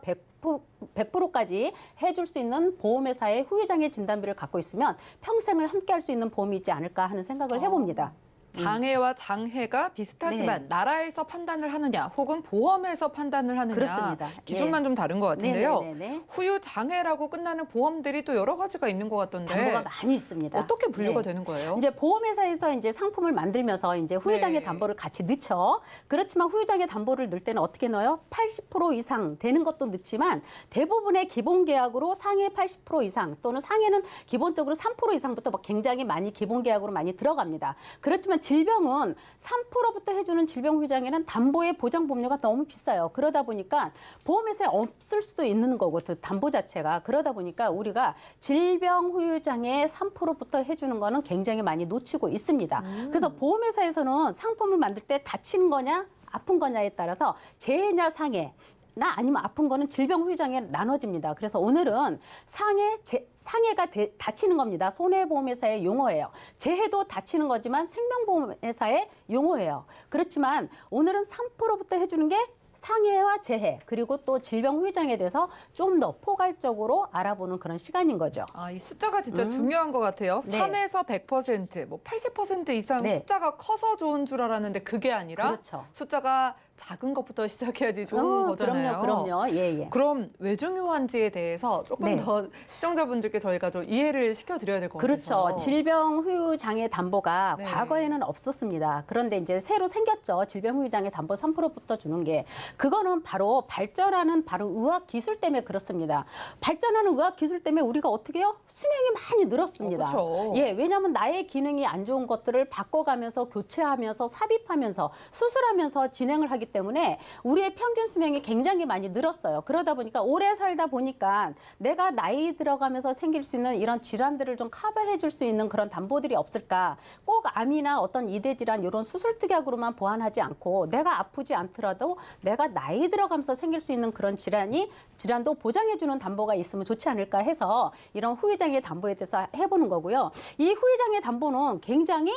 100%까지 해줄 수 있는 보험회사의 후유장애 진단비를 갖고 있으면 평생을 함께 할 수 있는 보험이 있지 않을까 하는 생각을 해봅니다. 장애와 장해가 비슷하지만 나라에서 판단을 하느냐 혹은 보험에서 판단을 하느냐 그렇습니다. 기준만 예. 좀 다른 것 같은데요. 네네네네. 후유 장애라고 끝나는 보험들이 또 여러 가지가 있는 것 같던데 담보가 많이 있습니다. 어떻게 분류가 네. 되는 거예요? 이제 보험회사에서 이제 상품을 만들면서 이제 후유장애 네. 담보를 같이 넣죠. 그렇지만 후유장애 담보를 넣을 때는 어떻게 넣어요? 80% 이상 되는 것도 넣지만 대부분의 기본 계약으로 상해 80% 이상 또는 상해는 기본적으로 3% 이상부터 막 굉장히 많이 기본 계약으로 많이 들어갑니다. 그렇지만 질병은 3%부터 해주는 질병 후유장애는 담보의 보장 보험료가 너무 비싸요. 그러다 보니까 보험회사에 없을 수도 있는 거고 그 담보 자체가 그러다 보니까 우리가 질병 후유장애 3%부터 해주는 거는 굉장히 많이 놓치고 있습니다. 그래서 보험회사에서는 상품을 만들 때 다치는 거냐 아픈 거냐에 따라서 재해냐 상해 나 아니면 아픈 거는 질병 후유장애 나눠집니다. 그래서 오늘은 상해가 다치는 겁니다. 손해보험회사의 용어예요. 재해도 다치는 거지만 생명보험회사의 용어예요. 그렇지만 오늘은 3%부터 해주는 게 상해와 재해 그리고 또 질병 후유장애에 대해서 좀 더 포괄적으로 알아보는 그런 시간인 거죠. 이 숫자가 진짜 중요한 것 같아요. 네. 3에서 100%, 뭐 80% 이상 네. 숫자가 커서 좋은 줄 알았는데 그게 아니라 그렇죠. 숫자가 작은 것부터 시작해야지 좋은 거잖아요. 그럼요. 예, 예. 그럼 왜 중요한지에 대해서 조금 네. 더 시청자분들께 저희가 좀 이해를 시켜드려야 될 것 같아요. 그렇죠. 질병 후유 장애 담보가 네. 과거에는 없었습니다. 그런데 이제 새로 생겼죠. 질병 후유 장애 담보 3%부터 주는 게 그거는 바로 발전하는 의학 기술 때문에 그렇습니다. 발전하는 의학 기술 때문에 우리가 어떻게 해요? 수명이 많이 늘었습니다. 그렇죠. 예, 왜냐하면 나의 기능이 안 좋은 것들을 바꿔가면서 교체하면서 삽입하면서 수술하면서 진행을 하기 때문에 우리의 평균 수명이 굉장히 많이 늘었어요. 그러다 보니까 오래 살다 보니까 내가 나이 들어가면서 생길 수 있는 이런 질환들을 좀 커버해 줄 수 있는 그런 담보들이 없을까? 꼭 암이나 어떤 이대 질환 이런 수술 특약으로만 보완하지 않고 내가 아프지 않더라도 내가 나이 들어가면서 생길 수 있는 그런 질환도 보장해 주는 담보가 있으면 좋지 않을까 해서 이런 후유장애 담보에 대해서 해보는 거고요. 이 후유장애 담보는 굉장히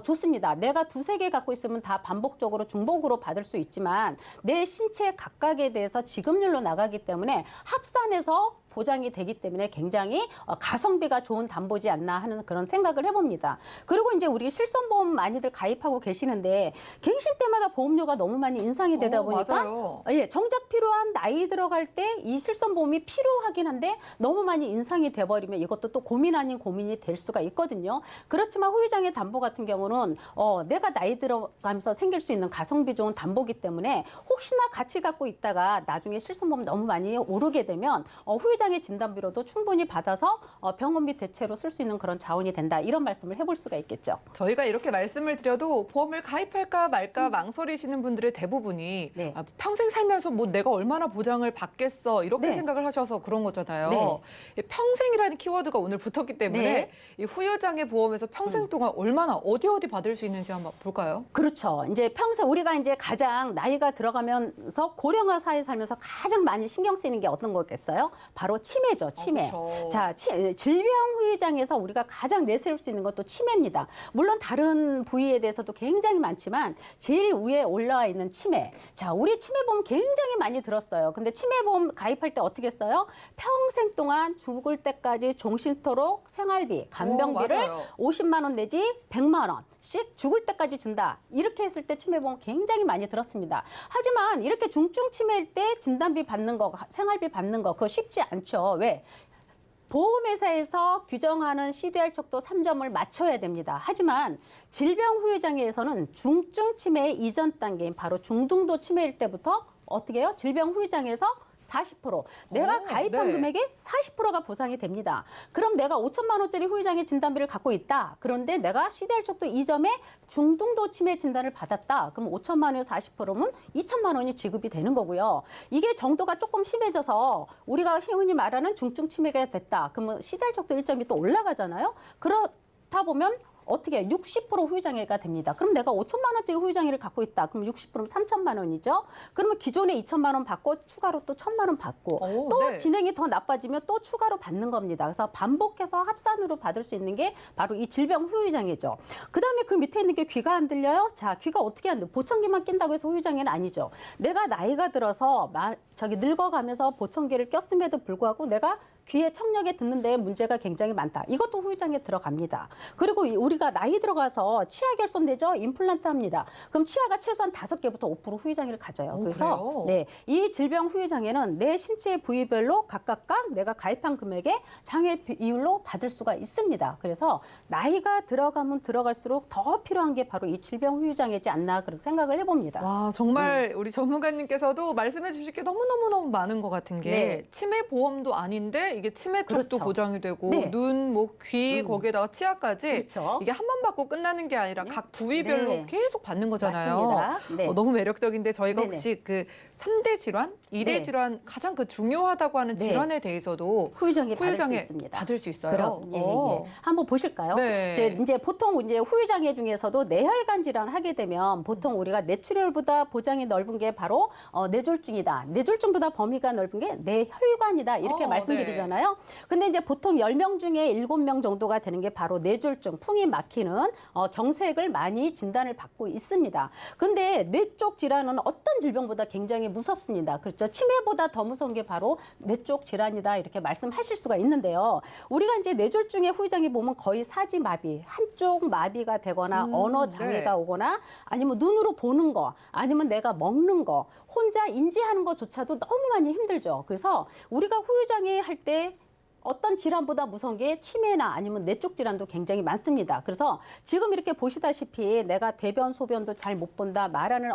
좋습니다. 내가 두세 개 갖고 있으면 다 반복적으로 중복으로 받을 수 있지만 내 신체 각각에 대해서 지급률로 나가기 때문에 합산해서 보장이 되기 때문에 굉장히 가성비가 좋은 담보지 않나 하는 그런 생각을 해봅니다. 그리고 이제 우리 실손보험 많이들 가입하고 계시는데 갱신 때마다 보험료가 너무 많이 인상이 되다 보니까 맞아요. 예, 정작 필요한 나이 들어갈 때 이 실손보험이 필요하긴 한데 너무 많이 인상이 돼버리면 이것도 또 고민 아닌 고민이 될 수가 있거든요. 그렇지만 후유장애 담보 같은 경우는 내가 나이 들어가면서 생길 수 있는 가성비 좋은 담보기 때문에 혹시나 같이 갖고 있다가 나중에 실손보험 너무 많이 오르게 되면 후유장애 진단비로도 충분히 받아서 병원비 대체로 쓸 수 있는 그런 자원이 된다. 이런 말씀을 해볼 수가 있겠죠. 저희가 이렇게 말씀을 드려도 보험을 가입할까 말까 망설이시는 분들의 대부분이 네. 평생 살면서 뭐 내가 얼마나 보장을 받겠어 이렇게 네. 생각을 하셔서 그런 거잖아요. 네. 이 평생이라는 키워드가 오늘 붙었기 때문에 네. 이 후유장애 보험에서 평생 동안 얼마나 어디 받을 수 있는지 한번 볼까요? 그렇죠. 이제 평생 우리가 이제 가장 나이가 들어가면서 고령화 사회에 살면서 가장 많이 신경 쓰이는 게 어떤 거겠어요? 바로 치매죠. 치매. 그렇죠. 자, 질병 후유장에서 우리가 가장 내세울 수 있는 것도 치매입니다. 물론 다른 부위에 대해서도 굉장히 많지만 제일 위에 올라와 있는 치매. 자, 우리 치매보험 굉장히 많이 들었어요. 근데 치매보험 가입할 때 어떻게 써요? 평생 동안 죽을 때까지 종신토록 생활비, 간병비를 맞아요. 50만 원 내지 100만 원씩 죽을 때까지 준다. 이렇게 했을 때 치매보험 굉장히 많이 들었습니다. 하지만 이렇게 중증 치매일 때 진단비 받는 거, 생활비 받는 거 그거 쉽지 않죠. 왜? 보험회사에서 규정하는 CDR 척도 3점을 맞춰야 됩니다. 하지만 질병 후유장애에서는 중증 치매의 이전 단계인 바로 중등도 치매일 때부터 어떻게 해요? 질병 후유장애에서 40%. 내가 가입한 네. 금액의 40%가 보상이 됩니다. 그럼 내가 5천만 원짜리 후유장애 진단비를 갖고 있다. 그런데 내가 CDR 척도 2점에 중등도 치매 진단을 받았다. 그럼 5천만 원에 40%면 2천만 원이 지급이 되는 거고요. 이게 정도가 조금 심해져서 우리가 흔히 말하는 중증 치매가 됐다. 그러면 CDR 척도 1점이 또 올라가잖아요. 그렇다 보면 어떻게 해요? 60% 후유장애가 됩니다. 그럼 내가 5천만 원짜리 후유장애를 갖고 있다. 그럼 60%면 3천만 원이죠. 그러면 기존에 2천만 원 받고 추가로 또 1천만 원 받고 오, 또 네. 진행이 더 나빠지면 또 추가로 받는 겁니다. 그래서 반복해서 합산으로 받을 수 있는 게 바로 이 질병 후유장애죠. 그다음에 그 밑에 있는 게 귀가 안 들려요? 자, 귀가 어떻게 안 들려? 보청기만 낀다고 해서 후유장애는 아니죠. 내가 나이가 들어서 늙어가면서 보청기를 꼈음에도 불구하고 내가 귀에 청력에 듣는 데 문제가 굉장히 많다. 이것도 후유장애 들어갑니다. 그리고 우리가 나이 들어가서 치아 결손되죠? 임플란트 합니다. 그럼 치아가 최소한 5개부터 5% 후유장애를 가져요. 그래서 그래요? 네, 이 질병 후유장애는 내 신체 부위별로 각각 내가 가입한 금액의 장애 비율로 받을 수가 있습니다. 그래서 나이가 들어가면 들어갈수록 더 필요한 게 바로 이 질병 후유장애지 않나 그렇게 생각을 해봅니다. 와, 정말 우리 전문가님께서도 말씀해 주실 게 너무너무 많은 것 같은 게 네. 치매 보험도 아닌데 이게 치매 쪽도 그렇죠. 보장이 되고 네. 눈, 목, 귀 거기에다가 치아까지 그렇죠. 이게 한 번 받고 끝나는 게 아니라 각 부위별로 네. 계속 받는 거잖아요. 맞습니다. 네. 너무 매력적인데 저희가 네네. 혹시 그 3대 질환, 2대 네. 질환 가장 그 중요하다고 하는 네. 질환에 대해서도 후유장애 받을 수 후유장애 있습니다. 받을 수 있어요. 그럼 예. 한번 보실까요? 네. 이제 보통 이제 후유장애 중에서도 뇌혈관 질환 하게 되면 보통 우리가 뇌출혈보다 보장이 넓은 게 바로 뇌졸중이다. 뇌졸중보다 범위가 넓은 게 뇌혈관이다. 이렇게 말씀드리잖아요. 근데 이제 보통 10명 중에 7명 정도가 되는 게 바로 뇌졸중, 풍이 막히는 경색을 많이 진단을 받고 있습니다. 근데 뇌 쪽 질환은 어떤 질병보다 굉장히 무섭습니다. 그렇죠? 치매보다 더 무서운 게 바로 뇌 쪽 질환이다. 이렇게 말씀하실 수가 있는데요. 우리가 이제 뇌졸중의 후유장애 보면 거의 사지마비, 한쪽 마비가 되거나 언어 장애가 네. 오거나 아니면 눈으로 보는 거, 아니면 내가 먹는 거, 혼자 인지하는 것조차도 너무 많이 힘들죠. 그래서 우리가 후유장애 할 때 어떤 질환보다 무서운 게 치매나 아니면 뇌 쪽 질환도 굉장히 많습니다. 그래서 지금 이렇게 보시다시피 내가 대변, 소변도 잘 못 본다, 말하는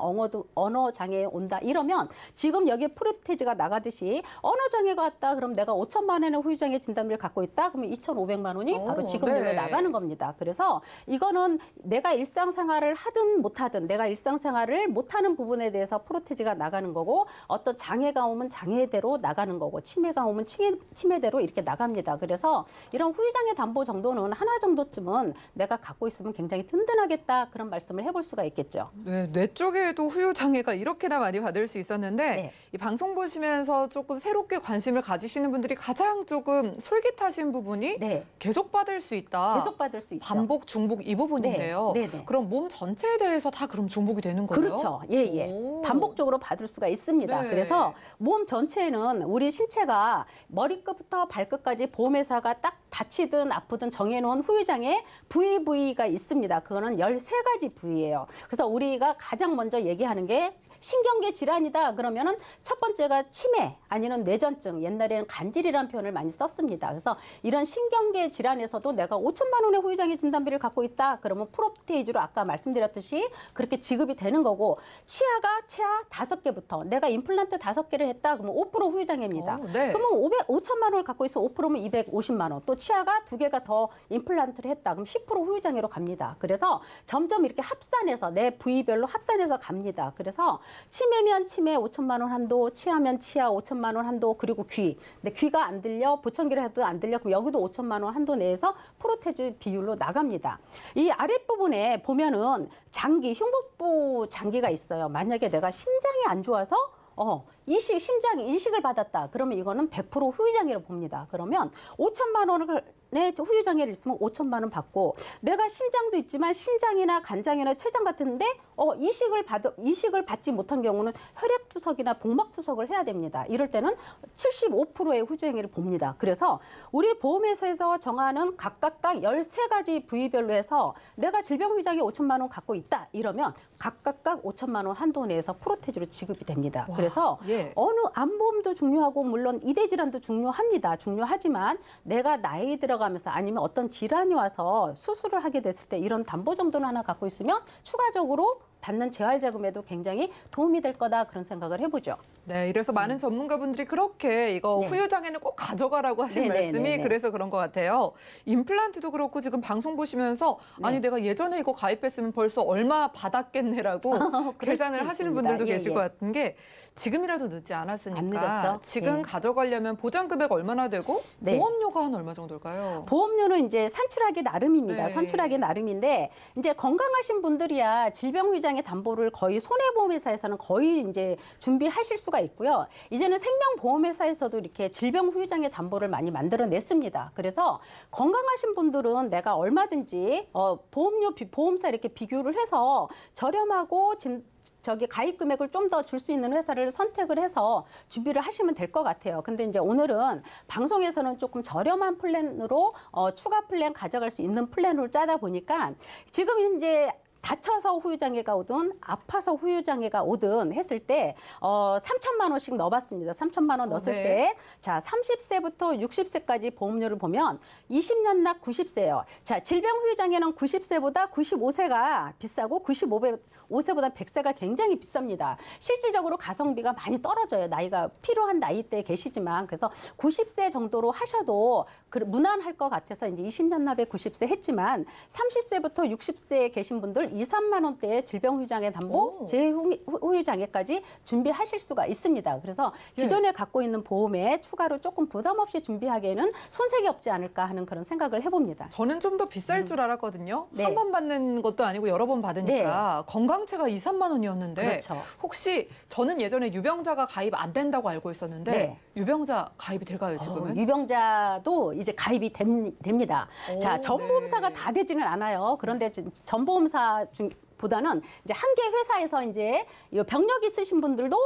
언어 장애 온다 이러면 지금 여기에 프로테즈가 나가듯이 언어 장애가 왔다 그럼 내가 5천만 원의 후유장애 진단비를 갖고 있다 그러면 2,500만 원이 바로 지급률로 네. 나가는 겁니다. 그래서 이거는 내가 일상생활을 하든 못하든 내가 일상생활을 못하는 부분에 대해서 프로테즈가 나가는 거고 어떤 장애가 오면 장애대로 나가는 거고 치매가 오면 치매대로 이렇게 나갑니다. 그래서 이런 후유장애 담보 정도는 하나 정도쯤은 내가 갖고 있으면 굉장히 든든하겠다 그런 말씀을 해볼 수가 있겠죠. 네, 뇌 쪽에도 후유 장애가 이렇게나 많이 받을 수 있었는데 네. 이 방송 보시면서 조금 새롭게 관심을 가지시는 분들이 가장 조금 솔깃하신 부분이 네. 계속 받을 수 있다. 계속 받을 수 있죠. 반복, 중복 이 부분인데요. 네, 네, 네. 그럼 몸 전체에 대해서 다 그럼 중복이 되는 거예요? 그렇죠. 예, 예. 오. 반복적으로 받을 수가 있습니다. 네. 그래서 몸 전체에는 우리 신체가 머리끝부터 발끝까지 보험회사가 딱 다치든 아프든 정해놓은 후유장애 부위가 있습니다. 그거는 13가지 부위예요. 그래서 우리가 가장 먼저 얘기하는 게 신경계 질환이다 그러면은 첫 번째가 치매 아니면 뇌전증 옛날에는 간질이라는 표현을 많이 썼습니다. 그래서 이런 신경계 질환에서도 내가 5천만 원의 후유장애 진단비를 갖고 있다 그러면 프로테이즈로 아까 말씀드렸듯이 그렇게 지급이 되는 거고 치아가 치아 5개부터 내가 임플란트 5개를 했다 그러면 5% 후유장애입니다. 네. 그러면 5천만 원을 갖고 있어 5%면 250만 원. 또 치아가 2개가 더 임플란트를 했다. 그럼 10% 후유장애로 갑니다. 그래서 점점 이렇게 합산해서 내 부위별로 합산해서 갑니다. 그래서 치매면 치매 5천만 원 한도, 치아면 치아 5천만 원 한도, 그리고 귀. 근데 귀가 안 들려, 보청기를 해도 안 들려, 그럼 여기도 5천만 원 한도 내에서 프로테즈 비율로 나갑니다. 이 아랫부분에 보면은 장기, 흉복부 장기가 있어요. 만약에 내가 심장이 안 좋아서 심장 이식을 받았다. 그러면 이거는 100% 후유장애로 봅니다. 그러면 5천만 원을 후유장애를 있으면 5천만 원 받고 내가 심장도 있지만 신장이나 간장이나 췌장 같은데 이식을 받지 못한 경우는 혈액투석이나 복막투석을 해야 됩니다. 이럴 때는 75%의 후유장애를 봅니다. 그래서 우리 보험회사에서 정하는 각각 13가지 부위별로 해서 내가 질병 후유장애 5천만 원 갖고 있다. 이러면 각각 5천만 원 한도 내에서 프로테즈로 지급이 됩니다. 와, 그래서 예. 어느 암보험도 중요하고 물론 이대질환도 중요합니다. 중요하지만 내가 나이 들어가면서 아니면 어떤 질환이 와서 수술을 하게 됐을 때 이런 담보 정도는 하나 갖고 있으면 추가적으로 받는 재활자금에도 굉장히 도움이 될 거다 그런 생각을 해보죠. 네, 이래서 많은 전문가분들이 그렇게 이거 네. 후유장애는 꼭 가져가라고 하신 네, 네, 말씀이 네, 네. 그래서 그런 것 같아요. 임플란트도 그렇고 지금 방송 보시면서 아니 네. 내가 예전에 이거 가입했으면 벌써 얼마 받았겠네라고 그럴 계산을 수도 하시는 있습니다. 분들도 예, 계실 예. 것 같은 게 지금이라도 늦지 안 않았으니까 늦었죠? 지금 예. 가져가려면 보장 금액 얼마나 되고 네. 보험료가 한 얼마 정도일까요? 보험료는 이제 산출하기 나름입니다. 네. 산출하기 나름인데 이제 건강하신 분들이야 질병 후유장애 담보를 거의 손해보험회사에서는 거의 이제 준비하실 수가 있고요. 이제는 생명보험회사에서도 이렇게 질병 후유장애 담보를 많이 만들어냈습니다. 그래서 건강하신 분들은 내가 얼마든지 보험료 보험사 이렇게 비교를 해서 저렴하고 가입 금액을 좀 더 줄 수 있는 회사를 선택을 해서 준비를 하시면 될 것 같아요. 근데 이제 오늘은 방송에서는 조금 저렴한 플랜으로 추가 플랜 가져갈 수 있는 플랜으로 짜다 보니까 지금 현재 다쳐서 후유장애가 오든 아파서 후유장애가 오든 했을 때 3천만 원씩 넣어봤습니다. 3천만 원 넣었을 네. 때 자 30세부터 60세까지 보험료를 보면 20년 납 90세예요. 자 질병 후유장애는 90세보다 95세가 비싸고 95세보다 100세가 굉장히 비쌉니다. 실질적으로 가성비가 많이 떨어져요. 나이가 필요한 나이대에 계시지만 그래서 90세 정도로 하셔도 무난할 것 같아서 이제 20년 납에 90세 했지만 30세부터 60세에 계신 분들 2, 3만 원대의 질병 후유장애 담보, 재후유장애까지 준비하실 수가 있습니다. 그래서 기존에 갖고 있는 보험에 추가로 조금 부담 없이 준비하기에는 손색이 없지 않을까 하는 그런 생각을 해봅니다. 저는 좀 더 비쌀 줄 알았거든요. 네. 한 번 받는 것도 아니고 여러 번 받으니까 건강체가 2, 3만 원이었는데 그렇죠. 혹시 저는 예전에 유병자가 가입 안 된다고 알고 있었는데 네. 유병자 가입이 될까요, 지금은? 유병자도 이제 가입이 됩니다. 오, 자, 전보험사가 네. 다 되지는 않아요. 그런데 전보험사 보다는 이제 한 개 회사에서 이제 이 병력 있으신 분들도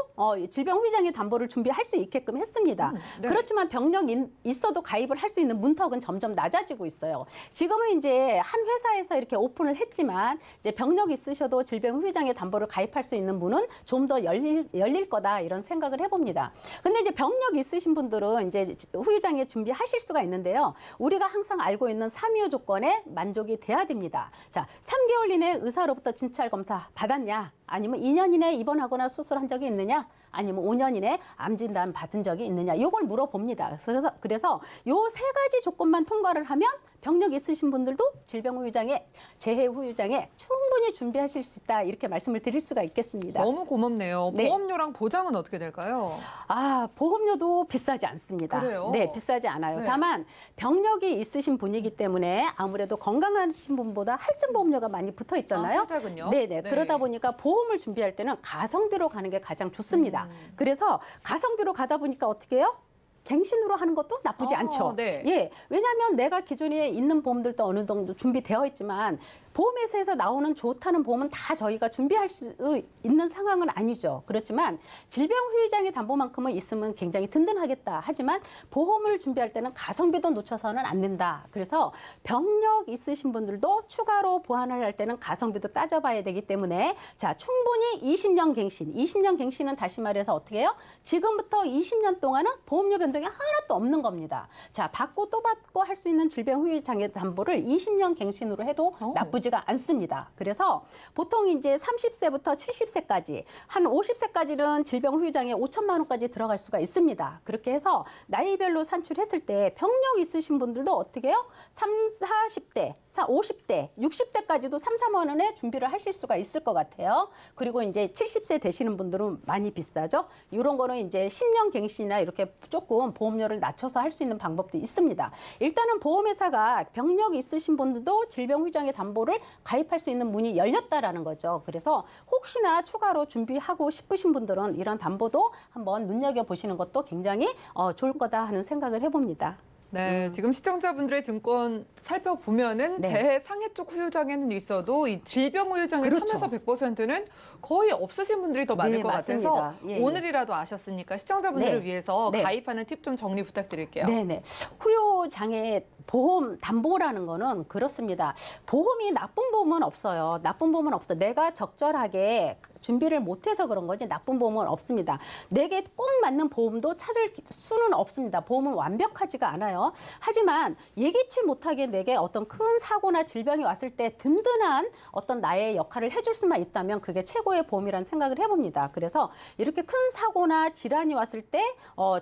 질병 후유장애 담보를 준비할 수 있게끔 했습니다. 네. 그렇지만 병력 있어도 가입을 할 수 있는 문턱은 점점 낮아지고 있어요. 지금은 이제 한 회사에서 이렇게 오픈을 했지만 이제 병력 있으셔도 질병 후유장애 담보를 가입할 수 있는 문은 좀 더 열릴 거다 이런 생각을 해봅니다. 근데 이제 병력 있으신 분들은 이제 후유장애 준비하실 수가 있는데요. 우리가 항상 알고 있는 3.25 조건에 만족이 돼야 됩니다. 자, 3개월 이내 의사로부터 진찰 검사 받았냐? 아니면 2년 이내 입원하거나 수술한 적이 있느냐? 아니면 5년 이내 암 진단 받은 적이 있느냐? 이걸 물어봅니다. 그래서 요 세 가지 조건만 통과를 하면 병력 있으신 분들도 질병 후유장애, 재해 후유장애 충분히 준비하실 수 있다. 이렇게 말씀을 드릴 수가 있겠습니다. 너무 고맙네요. 네. 보험료랑 보장은 어떻게 될까요? 아, 보험료도 비싸지 않습니다. 그래요? 네, 비싸지 않아요. 네. 다만 병력이 있으신 분이기 때문에 아무래도 건강하신 분보다 할증 보험료가 많이 붙어 있잖아요. 살짝은요? 네네. 네. 그러다 보니까 보험을 준비할 때는 가성비로 가는 게 가장 좋습니다. 그래서 가성비로 가다 보니까 어떻게 해요? 갱신으로 하는 것도 나쁘지 않죠. 네. 예, 왜냐하면 내가 기존에 있는 보험들도 어느 정도 준비되어 있지만 보험회사에서 나오는 좋다는 보험은 다 저희가 준비할 수 있는 상황은 아니죠. 그렇지만 질병 후유장애 담보만큼은 있으면 굉장히 든든하겠다. 하지만 보험을 준비할 때는 가성비도 놓쳐서는 안 된다. 그래서 병력 있으신 분들도 추가로 보완을 할 때는 가성비도 따져봐야 되기 때문에 자, 충분히 20년 갱신. 20년 갱신은 다시 말해서 어떻게 해요? 지금부터 20년 동안은 보험료 변동이 하나도 없는 겁니다. 자, 받고 또 받고 할 수 있는 질병 후유장애 담보를 20년 갱신으로 해도 나쁘지가 않습니다. 그래서 보통 이제 30세부터 70세까지 한 50세까지는 질병 후유장애 5천만 원까지 들어갈 수가 있습니다. 그렇게 해서 나이별로 산출했을 때 병력 있으신 분들도 어떻게 해요? 40대, 50대, 60대까지도 3, 4만 원에 준비를 하실 수가 있을 것 같아요. 그리고 이제 70세 되시는 분들은 많이 비싸죠. 이런 거는 이제 10년 갱신이나 이렇게 조금 보험료를 낮춰서 할 수 있는 방법도 있습니다. 일단은 보험회사가 병력 있으신 분들도 질병 후유장애 담보를 가입할 수 있는 문이 열렸다라는 거죠. 그래서 혹시나 추가로 준비하고 싶으신 분들은 이런 담보도 한번 눈여겨보시는 것도 굉장히 좋을 거다 하는 생각을 해봅니다. 네, 지금 시청자분들의 증권 살펴보면은 네. 재해 상해 쪽 후유장애는 있어도 이 질병 후유장애 그렇죠. 3에서 100%는 거의 없으신 분들이 더 많을 네, 것 맞습니다. 같아서 예, 예. 오늘이라도 아셨으니까 시청자분들을 네. 위해서 네. 가입하는 팁 좀 정리 부탁드릴게요. 네네. 후유장애 보험 담보라는 거는 그렇습니다. 보험이 나쁜 보험은 없어요. 나쁜 보험은 없어. 내가 적절하게 준비를 못해서 그런 거지 나쁜 보험은 없습니다. 내게 꼭 맞는 보험도 찾을 수는 없습니다. 보험은 완벽하지가 않아요. 하지만 예기치 못하게 내게 어떤 큰 사고나 질병이 왔을 때 든든한 어떤 나의 역할을 해줄 수만 있다면 그게 최고의 보험이라는 생각을 해봅니다. 그래서 이렇게 큰 사고나 질환이 왔을 때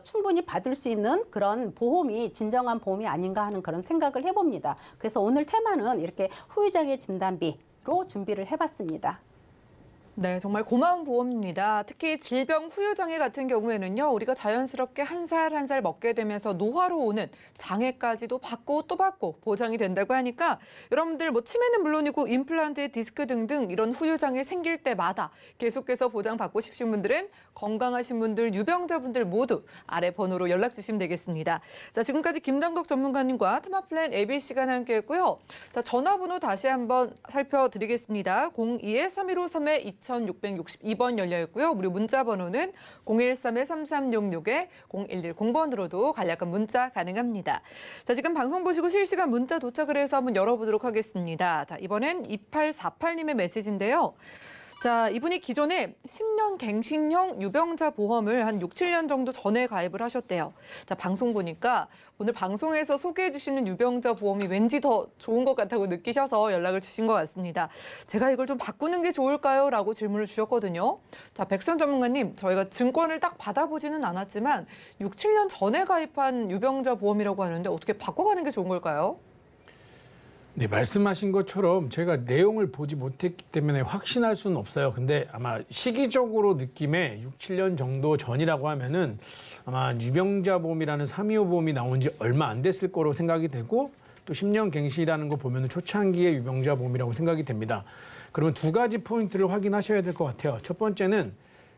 충분히 받을 수 있는 그런 보험이 진정한 보험이 아닌가 하는 그런 생각을 해봅니다. 그래서 오늘 테마는 이렇게 후유장애 진단비로 준비를 해봤습니다. 네, 정말 고마운 보험입니다. 특히 질병 후유장애 같은 경우에는요, 우리가 자연스럽게 한 살 한 살 먹게 되면서 노화로 오는 장애까지도 받고 또 받고 보장이 된다고 하니까 여러분들 뭐 치매는 물론이고 임플란트, 디스크 등등 이런 후유장애 생길 때마다 계속해서 보장받고 싶으신 분들은 건강하신 분들, 유병자분들 모두 아래 번호로 연락 주시면 되겠습니다. 자, 지금까지 김정덕 전문가님과 테마플랜 ABC 시간 함께했고요. 자, 전화번호 다시 한번 살펴드리겠습니다. 02-3153-2662번 열려있고요. 무료 문자 번호는 013-3366-0110번으로도 간략한 문자 가능합니다. 자, 지금 방송 보시고 실시간 문자 도착을 해서 한번 열어보도록 하겠습니다. 자, 이번엔 2848님의 메시지인데요. 자, 이분이 기존에 10년 갱신형 유병자 보험을 한 6, 7년 정도 전에 가입을 하셨대요. 자, 방송 보니까 오늘 방송에서 소개해 주시는 유병자 보험이 왠지 더 좋은 것 같다고 느끼셔서 연락을 주신 것 같습니다. 제가 이걸 좀 바꾸는 게 좋을까요? 라고 질문을 주셨거든요. 자, 백선 전문가님, 저희가 증권을 딱 받아보지는 않았지만 6, 7년 전에 가입한 유병자 보험이라고 하는데 어떻게 바꿔가는 게 좋은 걸까요? 네, 말씀하신 것처럼 제가 내용을 보지 못했기 때문에 확신할 수는 없어요. 근데 아마 시기적으로 느낌에 6, 7년 정도 전이라고 하면은 아마 유병자 보험이라는 325 보험이 나온 지 얼마 안 됐을 거로 생각이 되고 또 10년 갱신이라는 거 보면은 초창기의 유병자 보험이라고 생각이 됩니다. 그러면 두 가지 포인트를 확인하셔야 될 것 같아요. 첫 번째는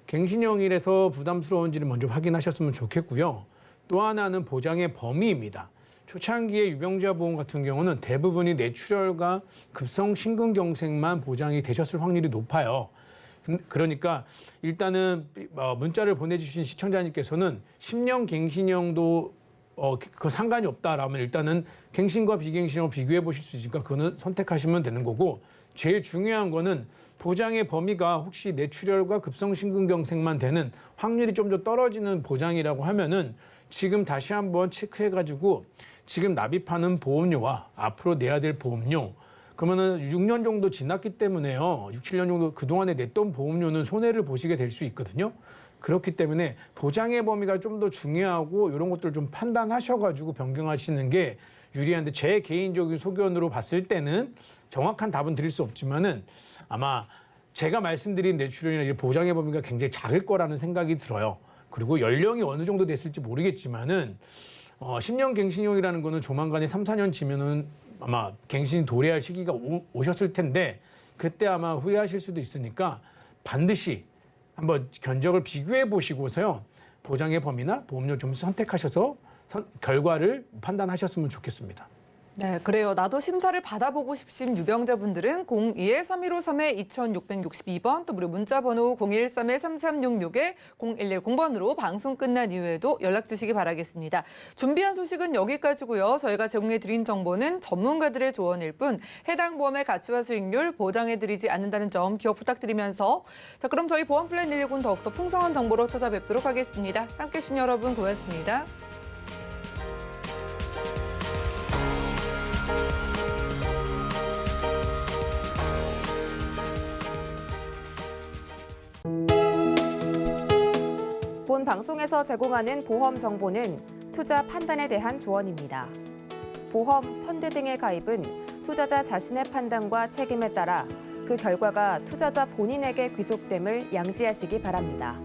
갱신형이라서 부담스러운지를 먼저 확인하셨으면 좋겠고요. 또 하나는 보장의 범위입니다. 초창기의 유병자 보험 같은 경우는 대부분이 뇌출혈과 급성 심근경색만 보장이 되셨을 확률이 높아요. 그러니까 일단은 문자를 보내주신 시청자님께서는 10년 갱신형도 그 상관이 없다라면 일단은 갱신과 비갱신형을 비교해 보실 수 있으니까 그거는 선택하시면 되는 거고, 제일 중요한 거는 보장의 범위가 혹시 뇌출혈과 급성 심근경색만 되는 확률이 좀 더 떨어지는 보장이라고 하면은 지금 다시 한번 체크해가지고 지금 납입하는 보험료와 앞으로 내야 될 보험료, 그러면은 6년 정도 지났기 때문에요. 6, 7년 정도 그동안에 냈던 보험료는 손해를 보시게 될 수 있거든요. 그렇기 때문에 보장의 범위가 좀 더 중요하고 이런 것들을 좀 판단하셔가지고 변경하시는 게 유리한데, 제 개인적인 소견으로 봤을 때는 정확한 답은 드릴 수 없지만은 아마 제가 말씀드린 뇌출혈이나 보장의 범위가 굉장히 작을 거라는 생각이 들어요. 그리고 연령이 어느 정도 됐을지 모르겠지만은 10년 갱신형이라는 거는 조만간에 3, 4년 지면은 아마 갱신이 도래할 시기가 오셨을 텐데 그때 아마 후회하실 수도 있으니까 반드시 한번 견적을 비교해 보시고서요, 보장의 범위나 보험료 좀 선택하셔서 결과를 판단하셨으면 좋겠습니다. 네, 그래요. 나도 심사를 받아보고 싶으신 유병자분들은 02-3153-2662번, 또 무료 문자번호 013-3366-0110번으로 방송 끝난 이후에도 연락 주시기 바라겠습니다. 준비한 소식은 여기까지고요. 저희가 제공해드린 정보는 전문가들의 조언일 뿐 해당 보험의 가치와 수익률 보장해드리지 않는다는 점 기억 부탁드리면서, 자, 그럼 저희 보험 플랜 119는 더욱더 풍성한 정보로 찾아뵙도록 하겠습니다. 함께해 주신 여러분 고맙습니다. 본 방송에서 제공하는 보험 정보는 투자 판단에 대한 조언입니다. 보험, 펀드 등의 가입은 투자자 자신의 판단과 책임에 따라 그 결과가 투자자 본인에게 귀속됨을 양지하시기 바랍니다.